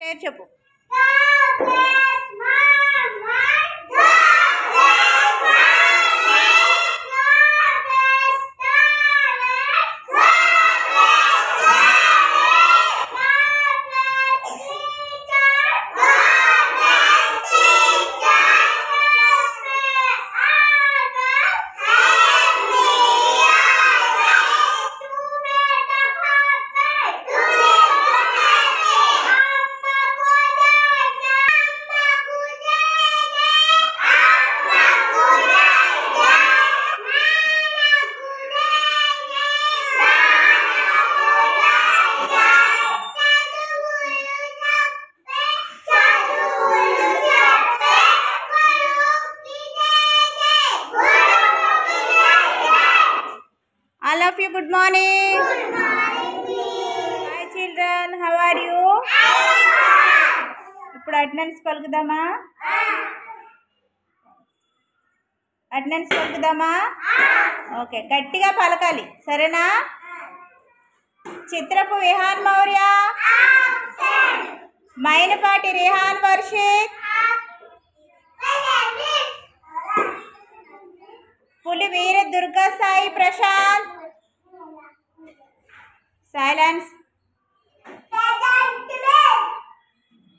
పేరు చెప్పు. All of you, good morning. Good morning. Hi children, how are you? ఇప్పుడు attendance పలుకుదామా? Attendance పలుకుదామా? Okay, గట్టిగా పలకాలి, సరేనా? చిత్రపు విహాన్ మౌర్య, మైనపాటి రిహాన్ వర్షిత్, పులివీర దుర్గా సాయి ప్రశాంత్. సైలెన్స్.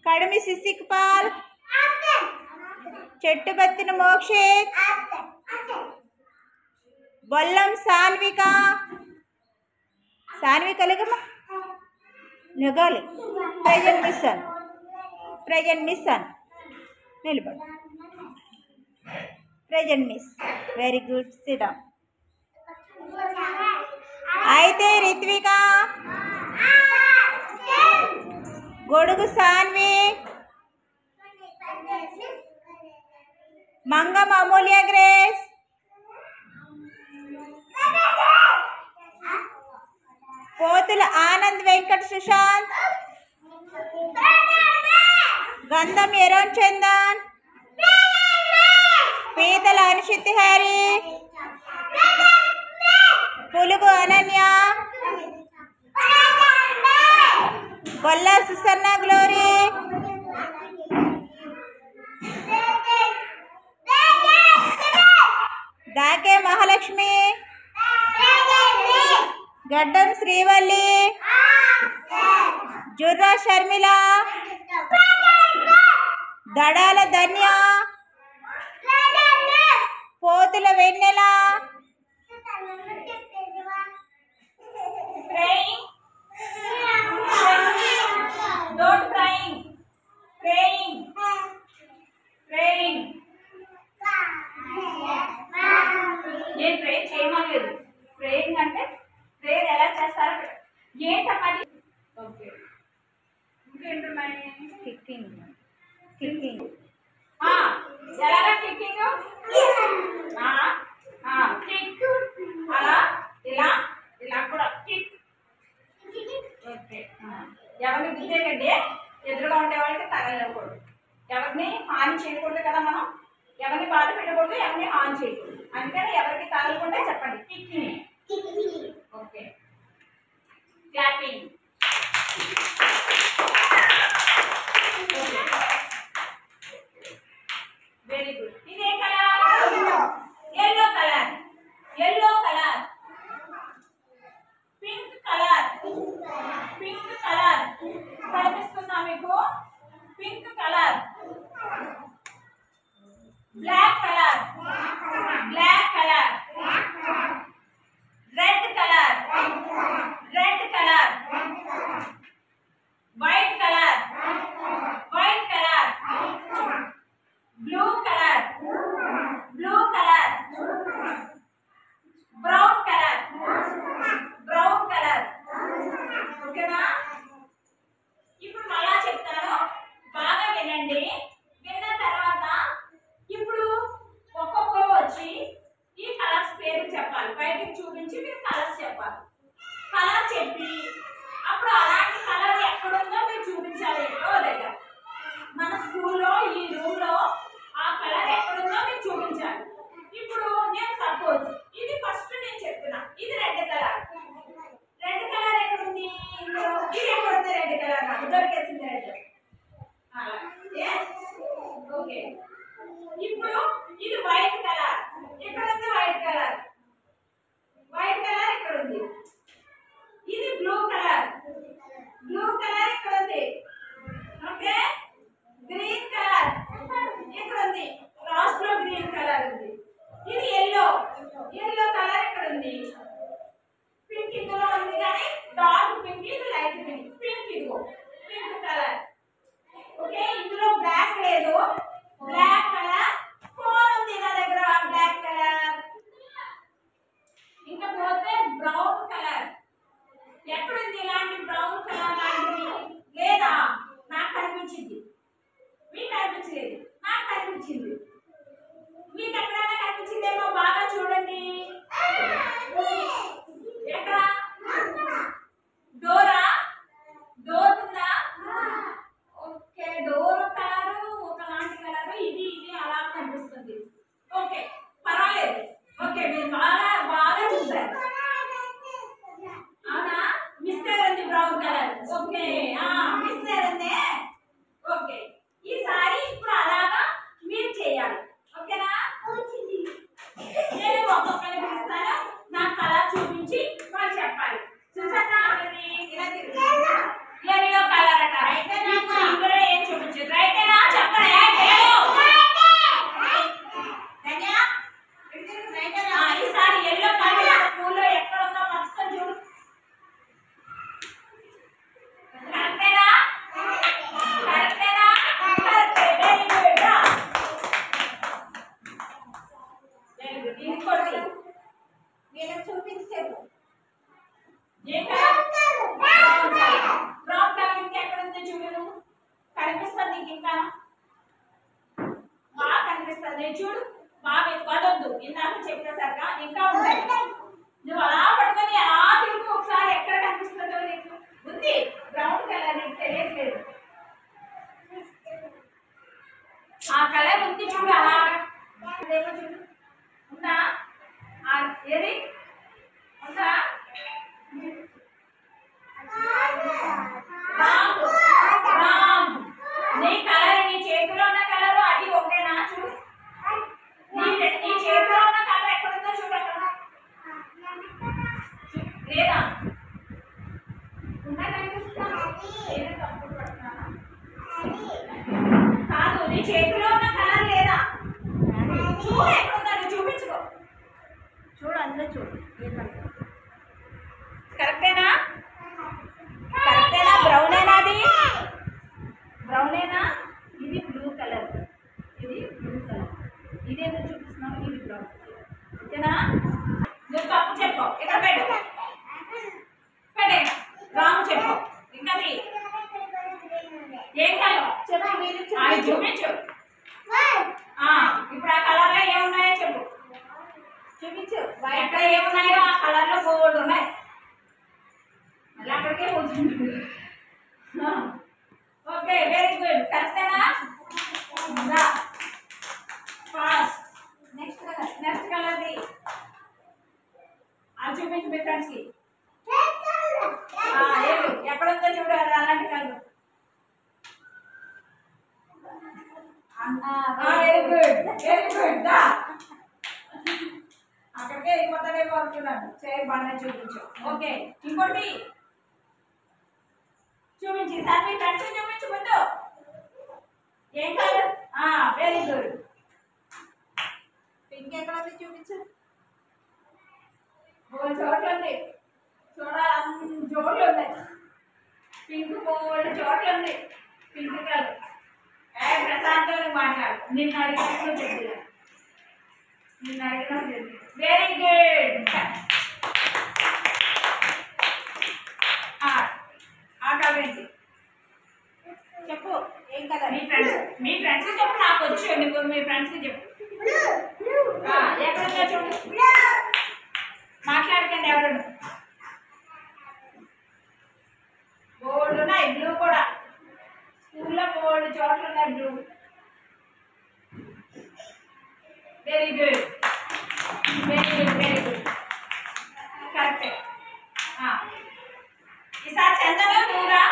కడిమి సిసిక్పాల్, చెట్టుబత్తిన మోక్షిత్, బొల్లం సాన్విక. సాన్విక లేకమ్మా, లెగాలి. ప్రజెంట్ మిషన్ నిలబడు. Present miss, very good, SIT down. అయితే రిత్విక, గొడుగు సాన్వి, మంగం అమూల్య గ్రేస్, పోతుల ఆనంద్ వెంకట్ సుశాంత్, గంధం ఎరోన్ చందన్, పీతల అనుషిత్ హ్యారీ, పులుగు అనన్య, బొల్లా సుసన్న గ్లోరీ, దాకే మహాలక్ష్మి, గడ్డం శ్రీవల్లి, జుర్రా షర్మిల, దడాల ధన్య, పోతుల వెన్నెల. నేను ప్రేయర్ చేయమలేదు. ప్రేయింగ్ అంటే ప్రేయర్ ఎలా చేస్తారో ఏంటమ్మది. ఓకే, ఇంకేంటున్నాయి? కిక్కింగ్. ఎలాగా కిక్కింగ్? కిక్, అలా ఇలా ఇలా కూడా కిక్. ఓకే, ఎవరిని గుద్దేకండి, ఎదురుగా ఉండే వాళ్ళకి తగలకూడదు, ఎవరిని హాని చేయకూడదు కదా. మనం ఎవరిని బాధ పెట్టకూడదు, ఎవరిని హాని చేయకూడదు. అందుకని ఎవరికి తగలకుండా చెప్పండి kicking. Okay, clapping. Very good. ఇదే colour, yellow colour, yellow colour, pink colour, pink colour కనిపిస్తుందా మీకు? Pink colour, black colour, black colour, red colour, red colour, white colour, white colour, blue colour, okay. ఇప్పుడు ఇది white colour, ఇక్కడ ఉంది white colour, white colour ఇక్కడ ఉంది. ఇది blue colour, blue colour ఇక్కడ ఉంది. ఓకే. గ్రీన్ కలర్ ఇక్కడ ఉంది, లాస్ట్ లో గ్రీన్ కలర్ ఉంది. ఇది ఎల్లో, ఎల్లో కలర్ ఇక్కడ ఉంది. పింక్ ఇందులో ఉంది కానీ డార్క్ పింక్, ఇది లైట్ పింక్. పింక్ ఇదిగో పింక్ కలర్. ఓకే. ఇందులో బ్లాక్ లేదు, బ్లాక్ కలర్ ఫోన్ ఉంది నా దగ్గర, బ్లాక్ కలర్. ఇంకా పోతే బ్రౌన్ కలర్ ఎక్కడుంది? ఇలాంటి బ్రౌన్ కలర్ లాంటిది లేదా? నాకు కనిపించింది, మీకు కనిపించలేదు, నాకు కనిపించింది. మీకు ఎక్కడైనా కనిపించిందేమో బాగా చూడండి. ఎక్కడ? డోరా? డోర్ ఉందా? ఓకే. డోర్ కలరు ఒకలాంటి కలరు, ఇది ఇది అలా కనిపిస్తుంది. ఓకే పర్వాలేదు. ఓకే మీరు బాగా బాగా చూసారు. అవునా? మిస్టర్ ఉంది బ్రౌన్ కలర్. ఓకే మిస్టర్ ఉంది. ఓకే. ఈసారి ఇప్పుడు అలాగా మీరు చేయాలి. ఓకేనా? నేను ఒక్కొక్కరిని పిలుస్తాను, నా కలర్ చూపించి వాళ్ళు చెప్పాలి. చూసారా? ఎల్లో కలర్ అట. ఇందులో ఏం చూపించు? రైటేనా? చెప్పరా? ఈసారి ఎల్లో కలర్ స్కూల్లో ఎక్కడ ఉందో మొత్తం చూడు. కరెక్టేనా? కరెక్టేనా? కరెక్టే. Very good. Very good. ఇంకోటి వీళ్ళకి చూపించి చెప్పు. ఏం colour? Brown colour. Brown colour ఇంకా ఎక్కడ ఉందో చూడు. కనిపిస్తుంది నీకు? ఇంకా బాగా కనిపిస్తుంది చూడు. బాగా ఎత్తుకోవద్దు, ఇందాక చెప్పేసరిగా ఇంకా ఉంటాయి. నువ్వు అలా పట్టుకొని అలా తిరుగు ఒకసారి, ఎక్కడ కనిపిస్తుందో నీకు ఉంది. బ్రౌన్ కలర్ నీకు తెలియట్లేదు, ఆ కలర్ ఉంది చూడు. అలా చూడు. ఉందా? ఏది ఉందా? నీ కలర్, నీ చేతిలో ఉన్న కలర్ అది ఒకటేనా? చూడు. నీ చేతిలో ఉన్న కలర్ ఎక్కడుందో చూడు. అక్కడ లేదా? ఉందా? కనిపిస్తుందా? ఏదో తప్పుడు పడుతున్నానా? కాదు, నీ చేతిలో ఉన్న కలర్ లేదా? చూడు ఎక్కడుందా, నువ్వు చూపించుకో. చూడు అందులో చూడు. కరెక్టేనా? కరెక్టేనా? బ్రౌనేనా? అది బ్రౌనేనా? ఇది బ్లూ కలర్, ఇది బ్లూ కలర్. ఇదేదో చూపిస్తున్నావు, ఇది బ్రౌన్. ఓకేనా? నువ్వు తప్పు చెప్పు. ఇక్కడ పెట్టు, పెట్టే రాంగ్ చెప్పు. ఇంకా ఏం కలర్ చెప్పు? అది చూపించు. ఇప్పుడు ఆ కలర్లో ఏమున్నాయో చెప్పు, చూపించు. ఎక్కడ ఏమున్నాయో ఆ కలర్లో బోర్డు ఉన్నాయి. మళ్ళీ అక్కడికే పోతుంది. Okay very good. కరెక్టేనా? ఫాస్ట్. నెక్స్ట్ కలర్, నెక్స్ట్ కలర్ది అది చూపించు మీ ఫ్రెండ్స్కి. ఎక్కడ ఉందో చూడు అలాంటి colour. Very good, very good. అక్కడికే వెళ్ళిపోతాడేమో అనుకున్నాను. చేయి బాగానే చూపించు. ఓకే ఇంకోటి చూపించి సార్ మీ ఫ్రెండ్స్ చూపించు ముందు. ఏం కలర్? Very good. పింక్ ఎక్కడ ఉంది చూపించు. మూడు చోట్ల ఉంది చూడాలి, జోడ్లు ఉన్నాయి. పింక్ మూడు చోట్ల ఉంది. Pink colour. ప్రశాంతంగా మాట్లాడు. నిన్ను అడిగినప్పుడు చెప్పిన, నిన్ను అడిగినప్పుడు చెప్పి. Very good. ఏంటి చెప్పు. ఏం కదా మీ ఫ్రెండ్స్ చెప్పు. నాకు వచ్చు, నువ్వు మీ ఫ్రెండ్స్కి చెప్పు. ఎక్కడుందో చూడు. మాట్లాడకండి ఎవరు. బోర్డు ఉన్నాయి, బ్లూ కూడా. స్కూల్లో బోర్డు చోట్ల ఉన్నాయి blue. Very good, very good, very good. కరెక్టే. ఈసారి చందన నువ్వురా.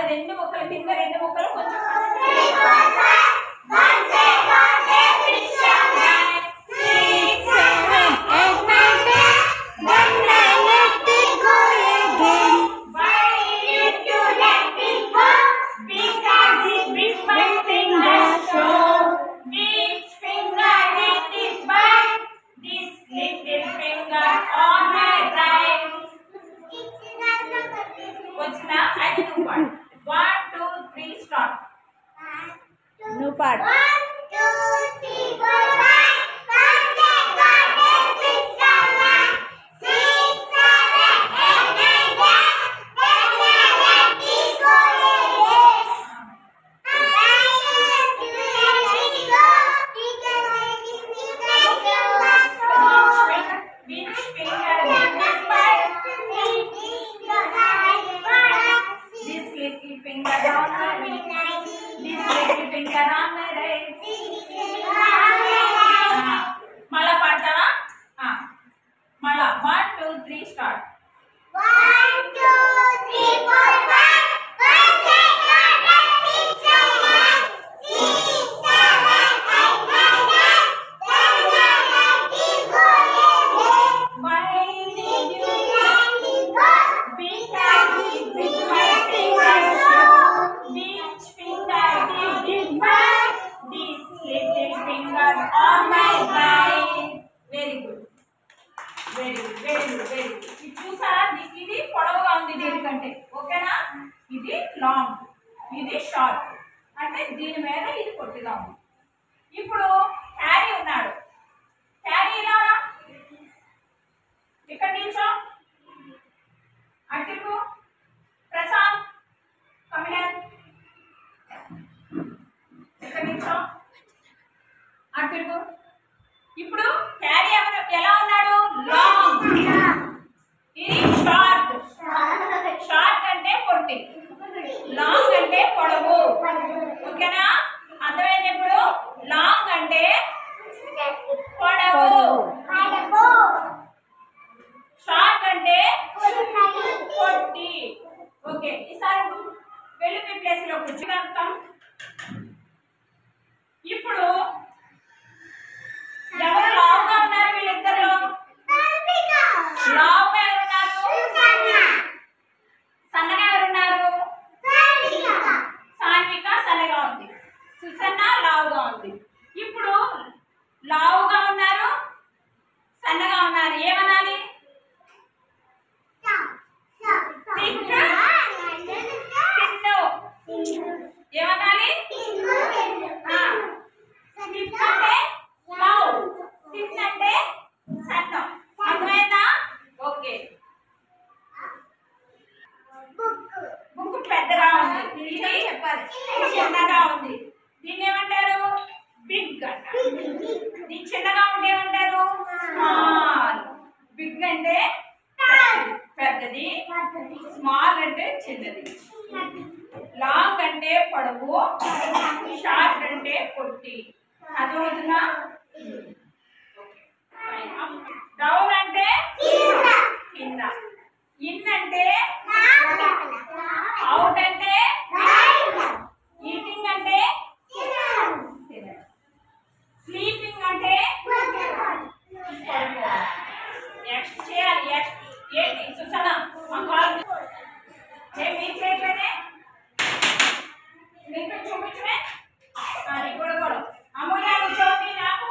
రెండు ముక్కలు కింద రెండు ముక్కలు కొంచెం వచ్చినా అయితే నువ్వు పాడు 1 2 3 స్టార్ట్ నువ్వు పాడు 1 2 3 4 5 మళ్ళా పాడతావా మళ్ళా 1 2 3 స్టార్ట్ 1 2 3 4 చూసారా ఇది పొడవుగా ఉంది దీనికంటే ఓకేనా ఇది లాంగ్ ఇది షార్ట్ అంటే దీని మీద ఇది పొట్టిగా ఉంది ఇప్పుడు హ్యారీ ఉన్నాడు హ్యారీ ఇలా ఇక్కడ నిల్చో అటుకు ప్రశాంత్ కమిలన్ ఇక్కడ నిల్చో అటుకు ఇప్పుడు హ్యారీ ఎలా ఉన్నాడు లాంగ్ ఇది షార్ట్ షార్ట్ అంటే పొట్టి లాంగ్ అంటే పొడవు ఓకేనా అర్థమైంది ఇప్పుడు లాంగ్ అంటే పొడవు షార్ట్ అంటే పొట్టి ఓకే ఈసారి వెళ్ళి మీ ప్లేస్ లో కూర్చుంటాం ఇప్పుడు ఎవరు లావుగా ఉన్నారు వీళ్ళిద్దరు లావుగా ఎవరున్నారు సన్నగా ఎవరున్నారు సాన్విక సన్నగా ఉంది సుసన్న లావుగా ఉంది ఇప్పుడు లావుగా ఉన్నారు సన్నగా ఉన్నారు ఏమనాలి తిన్ను ఏమనాలి అంటే లావు తిన్నంటే సన్నం అర్థమైందా ఓకే బుక్ పెద్దగా ఉంది ఇది చెప్పాలి చిన్నగా ఉంది దీన్ని ఏమంటారు బిగ్ అంటారు ఇది చిన్నగా ఉంటే ఏమంటారు స్మాల్ బిగ్ అంటే పెద్దది స్మాల్ అంటే చిన్నది లాంగ్ అంటే పొడవు షార్ట్ అంటే పొట్టి అర్థమవుతుందా డౌన్ అంటే కింద ఇన్ అంటే అవుట్ అంటే ఈటింగ్ అంటే స్లీపింగ్ అంటే నెక్స్ట్ చేయాలి ఏంటి సుసన ఏమి చేయట్లేదే నీకు చూపించమే కూడా అమూల్య కూర్చోండి నాకు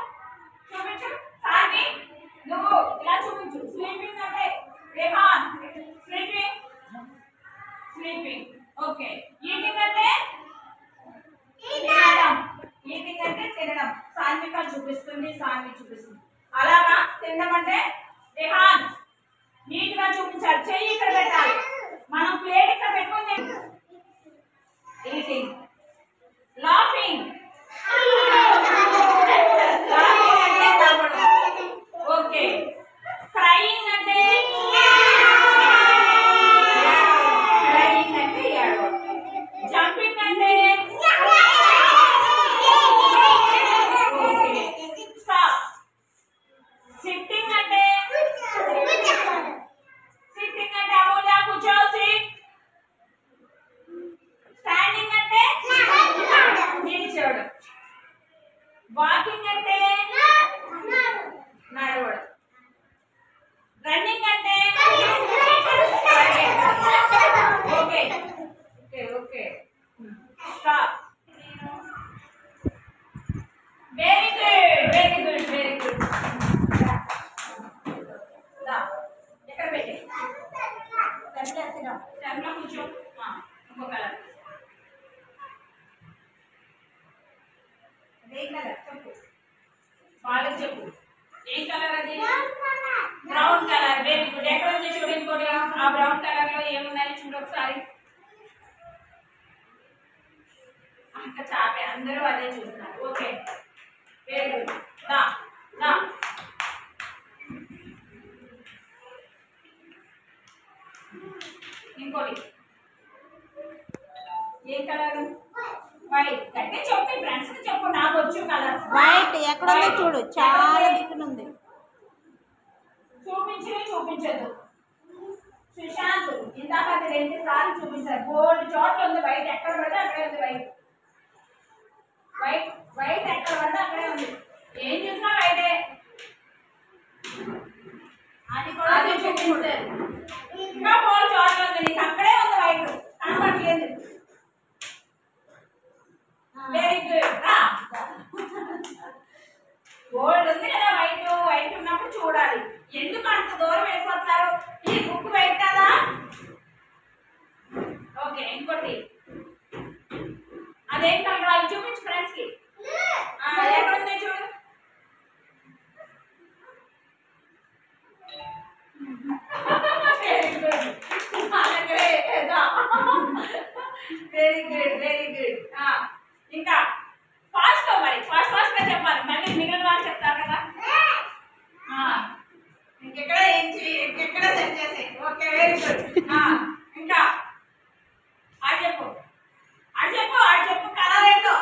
చూపించు సార్ని నువ్వు ఇలా చూపించు స్లీపింగ్ అంటే రేహాన్ స్లీపింగ్ ఓకే ఈటింగ్ అంటే తినడం సాన్విక చూపిస్తుంది సాన్వి చూపిస్తుంది అలాగా తినడం అంటే రేహాన్ నీట్ గా చూపించాలి చెయ్యి ఇక్కడ పెట్టాలి మనం ప్లేట్ ఇక్కడ పెట్టుకుని ఈటింగ్ లాఫింగ్ ఓకే క్రైయింగ్ అంటే జంపింగ్ అంటే స్టాప్ సిట్టింగ్ అంటే అమూల్య కూర్చో SIT okay stop very good very good very good ఎక్కడ పెట్టి సెంట్లో కూర్చో ఇంకో కలర్ అదే కలర్ చెప్పు వాళ్ళకి చెప్పు ఏ కలర్ అది బ్రౌన్ కలర్ వెరీ గుడ్ ఎక్కడ ఉంది చూడు ఇంకోటి ఆ బ్రౌన్ కలర్ లో ఏమున్నాయి చూడు ఒకసారి ఇంకా చాపే అందరూ అదే చూస్తున్నారు ఓకే వెరీ గుడ్ దా దా ఇంకోటి ఏ కలర్ వైట్ అంటే చెప్పు ఫ్రెండ్స్ కి చెప్పు నాకు వచ్చు కలర్ వైట్ ఎక్కడుందో చూడు చాలా దిక్కునుంది చూపించదు సుశాంత్ ఇందాక అది 2 సార్లు చూపించారు బోర్డు చోట్ల ఉంది వైట్ ఎక్కడ పడితే అక్కడే ఉంది వైట్ వైట్ వైట్ ఎక్కడ పడితే అక్కడే ఉంది ఏం చూసినా వైటే అది చూపించారు ఇంకా బోర్డు చోట్ల ఉంది నీకు అక్కడే ఉంది వైట్ కనపడలేదు వెరీ గుడ్ బోర్డు ఉంది కదా వైట్ వైట్ ఉన్నప్పుడు చూడాలి ఎందుకు అంత దూరం వెళ్ళిపోతారు ఈ బుక్ వైట్ కదా ఓకే ఇంకోటి అదేం కలర్ వాళ్ళు చూపించు ఫ్రెండ్స్ కి ఎక్కడ ఉంది చూడు వెరీ గుడ్ వెరీ గుడ్ ఇంకా ఫాస్ట్ మరి ఫాస్ట్ గా చెప్పాలి మళ్ళీ మిగిలిన వాళ్ళు చెప్తారు కదా ఇంకెక్కడ ఇంకెక్కడ సెట్ చేసే ఓకే వెరీ గుడ్ ఇంకా ఆడు చెప్పు కలర్ ఏంటో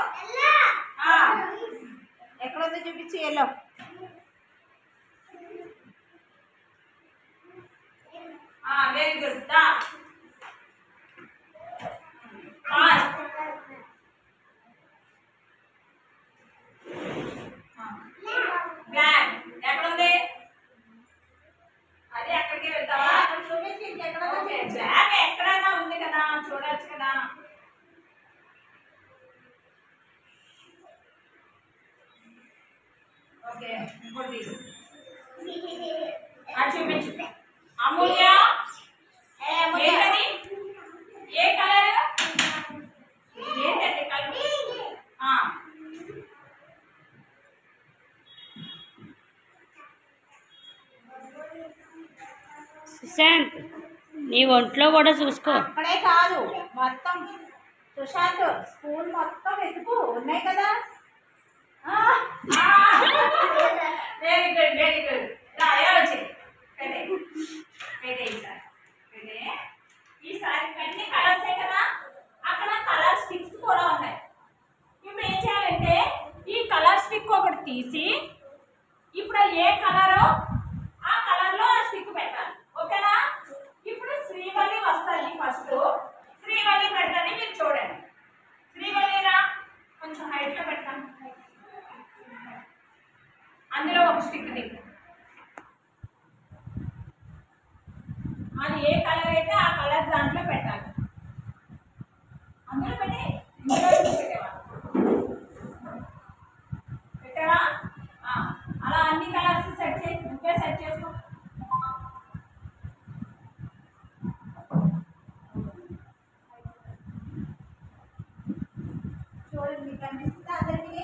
ఎక్కడుందో చూపించి ఎల్లో వెరీ గుడ్ దా బ్లాక్ ఎక్కడ ఉంది అదే అక్కడికి వెళ్తావా చూపించి ఇంకెక్కడ ఓకే బ్లాక్ ఎక్కడైనా ఉంది కదా చూడొచ్చు కదా ఓకే ఇంకోటి అది చూపించు అమూల్య ఏంటది ఏ కలర్ ఏంటది కలర్ సుశాంత్ నీ ఒంట్లో కూడా చూసుకో అక్కడే కాదు మొత్తం సుశాంత్ స్కూల్ మొత్తం వెతుకు ఉన్నాయి కదా వెరీ గుడ్ వెరీ గుడ్ ఎలా వచ్చింది పెట్టే ఈసారి అన్ని కలర్సే కదా అక్కడ కలర్ స్టిక్స్ కూడా ఉన్నాయి ఇప్పుడు ఏం చేయాలంటే ఈ కలర్ స్టిక్ ఒకటి తీసి ఇప్పుడు ఏ కలరో ఆ కలర్లో ఆ స్టిక్ పెట్టాలి ఓకేనా ఇప్పుడు శ్రీవల్లి వస్తుంది ఫస్ట్ శ్రీవల్లి పెడతాను మీరు చూడండి శ్రీవల్లిరా కొంచెం హైట్లో పెడతాను అందులో ఒక స్టిక్ దిగు అది ఏ కలర్ అయితే ఆ కలర్ దాంట్లో పెట్టాలి అందులో పెట్టి పెట్టావా అలా అన్ని కలర్స్ సెట్ చేసి నువ్వే సెట్ చేసుకో చూడండి మీకు కనిపిస్తుందా అందరికి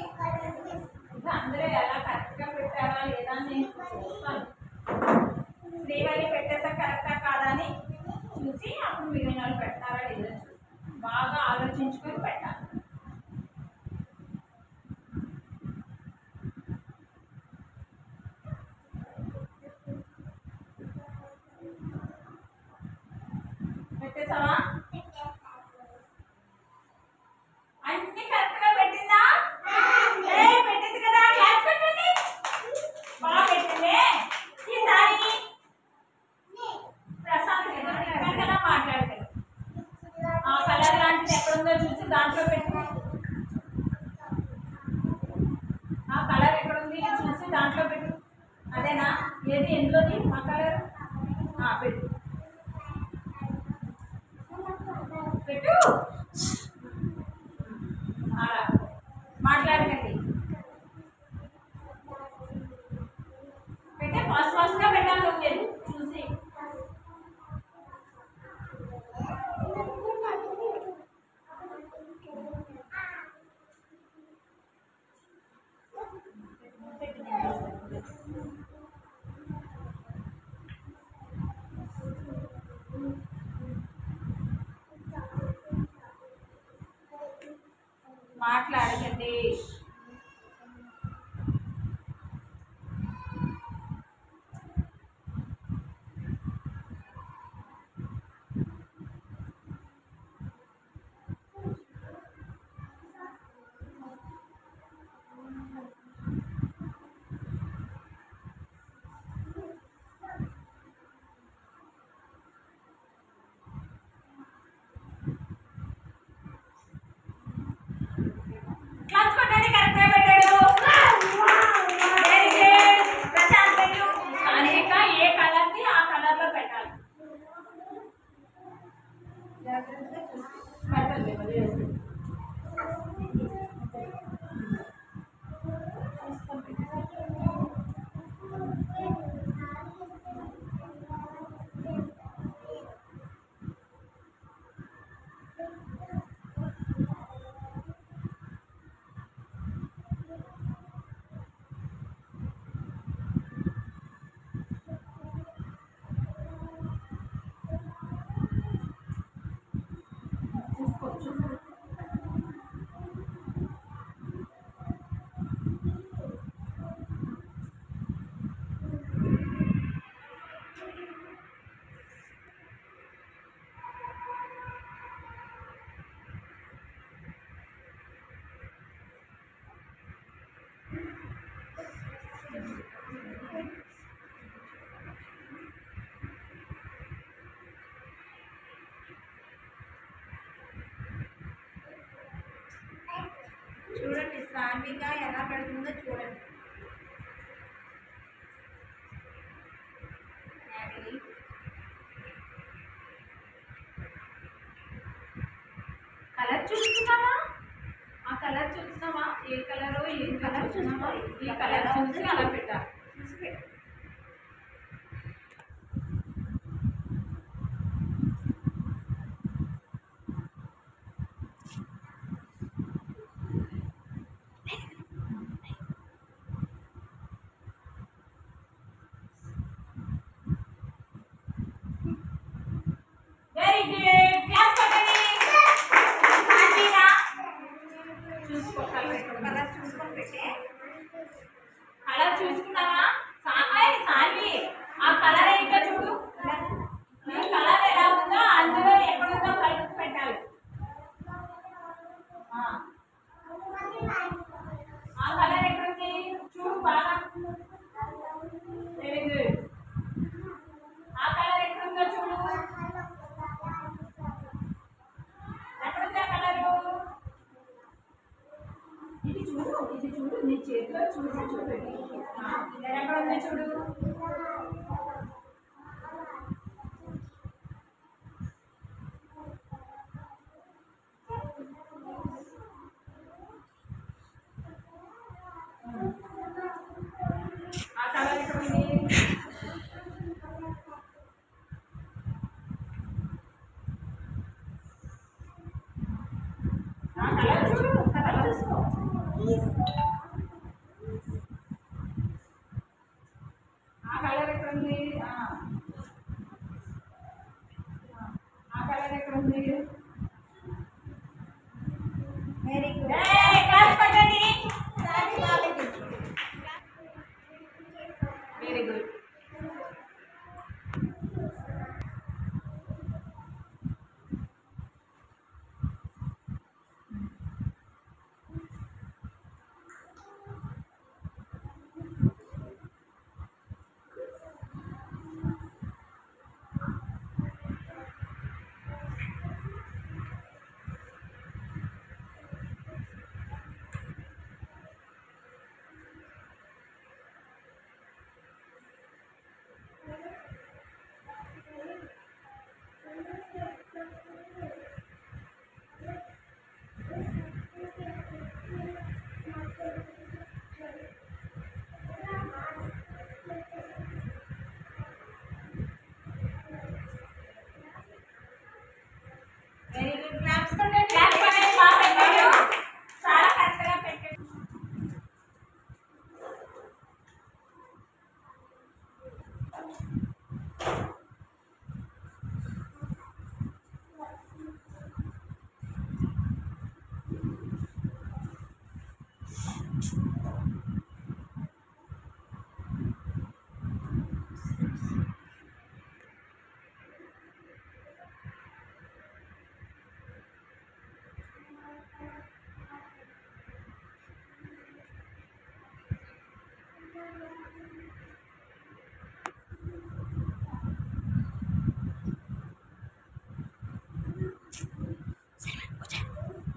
అందరూ ఎలా కరెక్ట్గా పెట్టారా లేదా అని నేను చూస్తాను శ్రీవల్లి పెట్టేసా కరెక్టా కాదా అని చూసి అప్పుడు మిగిలిన వాళ్ళు పెడతారా లేదా బాగా ఆలోచించుకొని పెట్టాలి పెట్టేసావా అన్ని కరెక్ట్గా పెట్టిందా పెట్టింది కదా క్లాస్ పెట్టండి బాగా పెట్టింది ఈసారి ప్రశాంత్ కదా మాట్లాడతాడు ఆ కలర్ లాంటిది ఎక్కడుందో చూసి దాంట్లో పెట్టి ఆ కలర్ ఎక్కడుంది చూసి దాంట్లో పెట్టు అదేనా ఏది ఎందులోది ఆ కలర్ పెట్టు పెట్టు మాట్లాడకండి. క్లాస్ కొట్టండి, కరెక్ట్గా పెట్టాడు. Very good. ప్రశాంత్ పెట్టు. అనేక ఏ కలర్ని ఆ కలర్లో పెట్టాలి. పెట్టండి, వదిలేసి. చూడండి సాన్విక ఎలా పెడుతుందో చూడండి. కలర్ చూస్తున్నావా? ఆ కలర్ చూస్తున్నావా? ఏ కలర్ ఏ కలర్ చూస్తున్నావా? ఈ కలర్ చూసి అలా పెట్టాలి. చూసి పెట్టు. Very good. క్లాస్ కొట్టండి. సాన్వినా, చూసుకో కలర్ కలర్ చూసుకొని పెట్టే. కలర్ చూసుకున్నావా? సాన్వి, ఆ కలర్ ఏంటో చూడు. ఈ కలర్ ఎలా ఉందో అందులో ఎక్కడుందో కలర్ పెట్టాలి. ఆ కలర్ ఎక్కడుంది చూడు బాగా. Very good. ఆ కలర్ ఎక్కడుందో చూడు. ఎక్కడుంది ఆ కలరు? ఇది చూడు, ఇది చూడు, నీ చేతిలో చూసి చూడు. ఎక్కడుందో చూడు. ఆ కలర్ ఎక్కడుంది? ఆ కలర్ చూడు, కలర్ చూసుకో. ఆ కలర్ ఎక్కడుంది? ఆ కలర్ ఎక్కడుంది? Very good. క్లాస్ పట్టండి. Sanvika very good.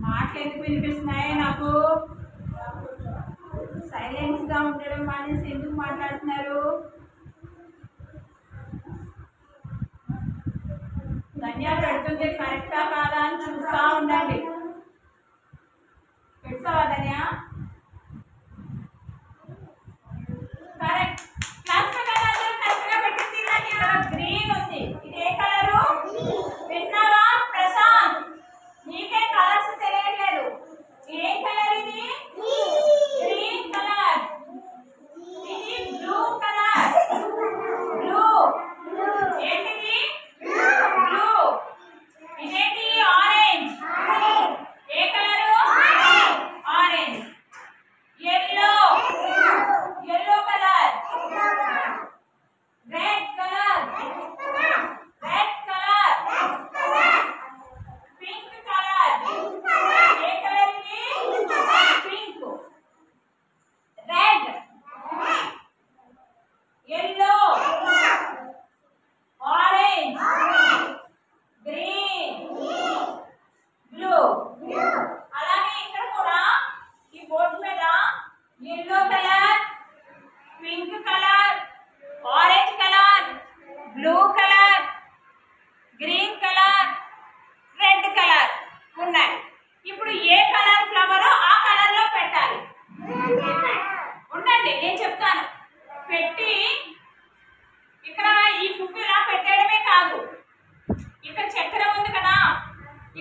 మాటలు ఎందుకు వినిపిస్తున్నాయి నాకు? సైలెన్స్ గా ఉండడం మానేసి ఎందుకు మాట్లాడుతున్నారు? ధన్య పెడుతుంది కరెక్టా కాదా అని చూస్తా ఉండండి. పెడతావా ధన్య? కరెక్ట్. క్లాస్ లో కదా అందరూ కరెక్ట్ గా పెట్టింది. నాకు ఇక్కడ గ్రీన్ ఉంది. ఇది ఏ కలరు? విన్నావా ప్రశాంత్? నీకే కలర్స్ తెలియట్లేదు. ఏ కలర్ ఇది? Green colour. ఇది బ్లూ కలర్. బ్లూ. ఏంటిది? బ్లూ. ఇదేంటి? ఆరెంజ్. ఏ colour? Orange. yellow. yellow color. red color. red color. pink color. ఏ కలర్ ఇది? Pink. red. yellow. orange. green. blue. అలాగే ఇక్కడ కూడా ఈ బోర్డు మీద yellow colour, pink colour, orange colour, blue colour, green colour, red colour ఉన్నాయి. ఇప్పుడు ఏ colour flower ఆ కలర్ లో పెట్టాలి. ఉండండి నేను చెప్తాను. పెట్టి ఇక్కడ ఈ పువ్వు ఇలా పెట్టడమే కాదు, ఇక్కడ చక్కెర ఉంది కదా,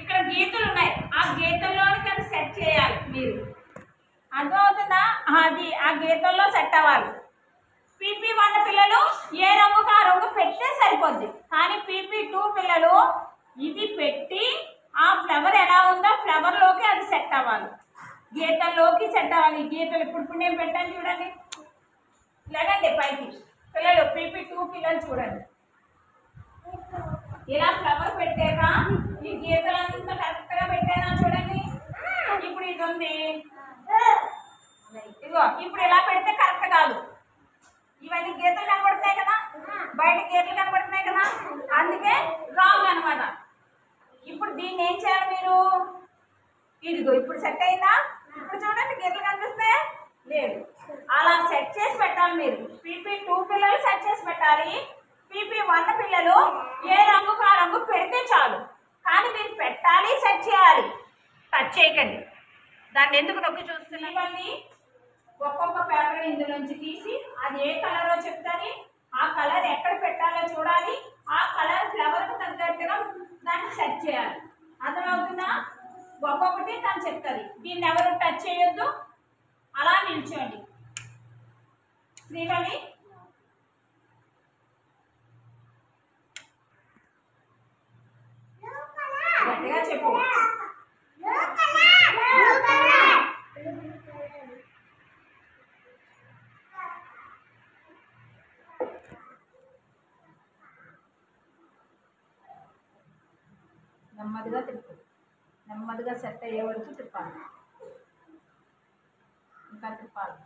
ఇక్కడ గీతలు ఉన్నాయి. ఆ గీతల్లోనికి అది సెట్ చేయాలి మీరు. అర్థమవుతుందా? అది ఆ గీతల్లో సెట్ అవ్వాలి. PP1 పిల్లలు ఏ రంగుకు ఆ రంగు పెడితే సరిపోద్ది. కానీ PP2 పిల్లలు ఇది పెట్టి ఆ ఫ్లవర్ ఎలా ఉందో ఫ్లవర్లోకి అది సెట్ అవ్వాలి, గీతల్లోకి సెట్ అవ్వాలి. ఈ గీతలు ఇప్పుడు నేను పెట్టాను చూడండి. లేదండి పైకి పిల్లలు PP2 పిల్లలు చూడండి. ఇలా ఫ్లవర్ పెట్టాక ఈ గీతలంతా కరెక్ట్గా పెట్టానా చూడండి. ఇప్పుడు ఇది ఉంది, ఇదిగో ఇప్పుడు ఇలా పెడితే కరెక్ట్ కాదు. ఇవన్నీ గీతలు కనబడుతున్నాయి కదా, బయట గీతలు కనబడుతున్నాయి కదా, అందుకే రాంగ్ అనమాట. ఇప్పుడు దీన్ని ఏం చేయాలి మీరు? ఇదిగో ఇప్పుడు సెట్ అయిందా? ఇప్పుడు చూడండి గీతలు కనిపిస్తాయా? లేదు. అలా సెట్ చేసి పెట్టాలి మీరు. PP2 పిల్లలు సెట్ చేసి పెట్టాలి. PP1 పిల్లలు ఏ రంగుకు ఆ రంగు పెడితే చాలు. కానీ మీరు పెట్టాలి, సెట్ చేయాలి. టచ్ చేయకండి. దాన్ని ఎందుకు నొక్కి చూస్తున్నాయి? ఒక్కొక్క పేపర్ ఇందులోంచి తీసి అది ఏ కలరో చెప్తుంది, ఆ కలర్ ఎక్కడ పెట్టాలో చూడాలి, ఆ కలర్ ఫ్లవర్కు తగ్గట్టుగా దాన్ని సెట్ చేయాలి. అర్థమవుతుందా? ఒక్కొక్కటి తను చెప్తుంది. దీన్ని ఎవరు టచ్ చేయొద్దు, అలా నిల్చోండి. శ్రీవల్లి గట్టిగా చెప్పు. నెమ్మదిగా తిప్పు. నెమ్మదిగా సెట్ అయ్యే వరకు తిప్పాలి. ఇంకా తిప్పాలి.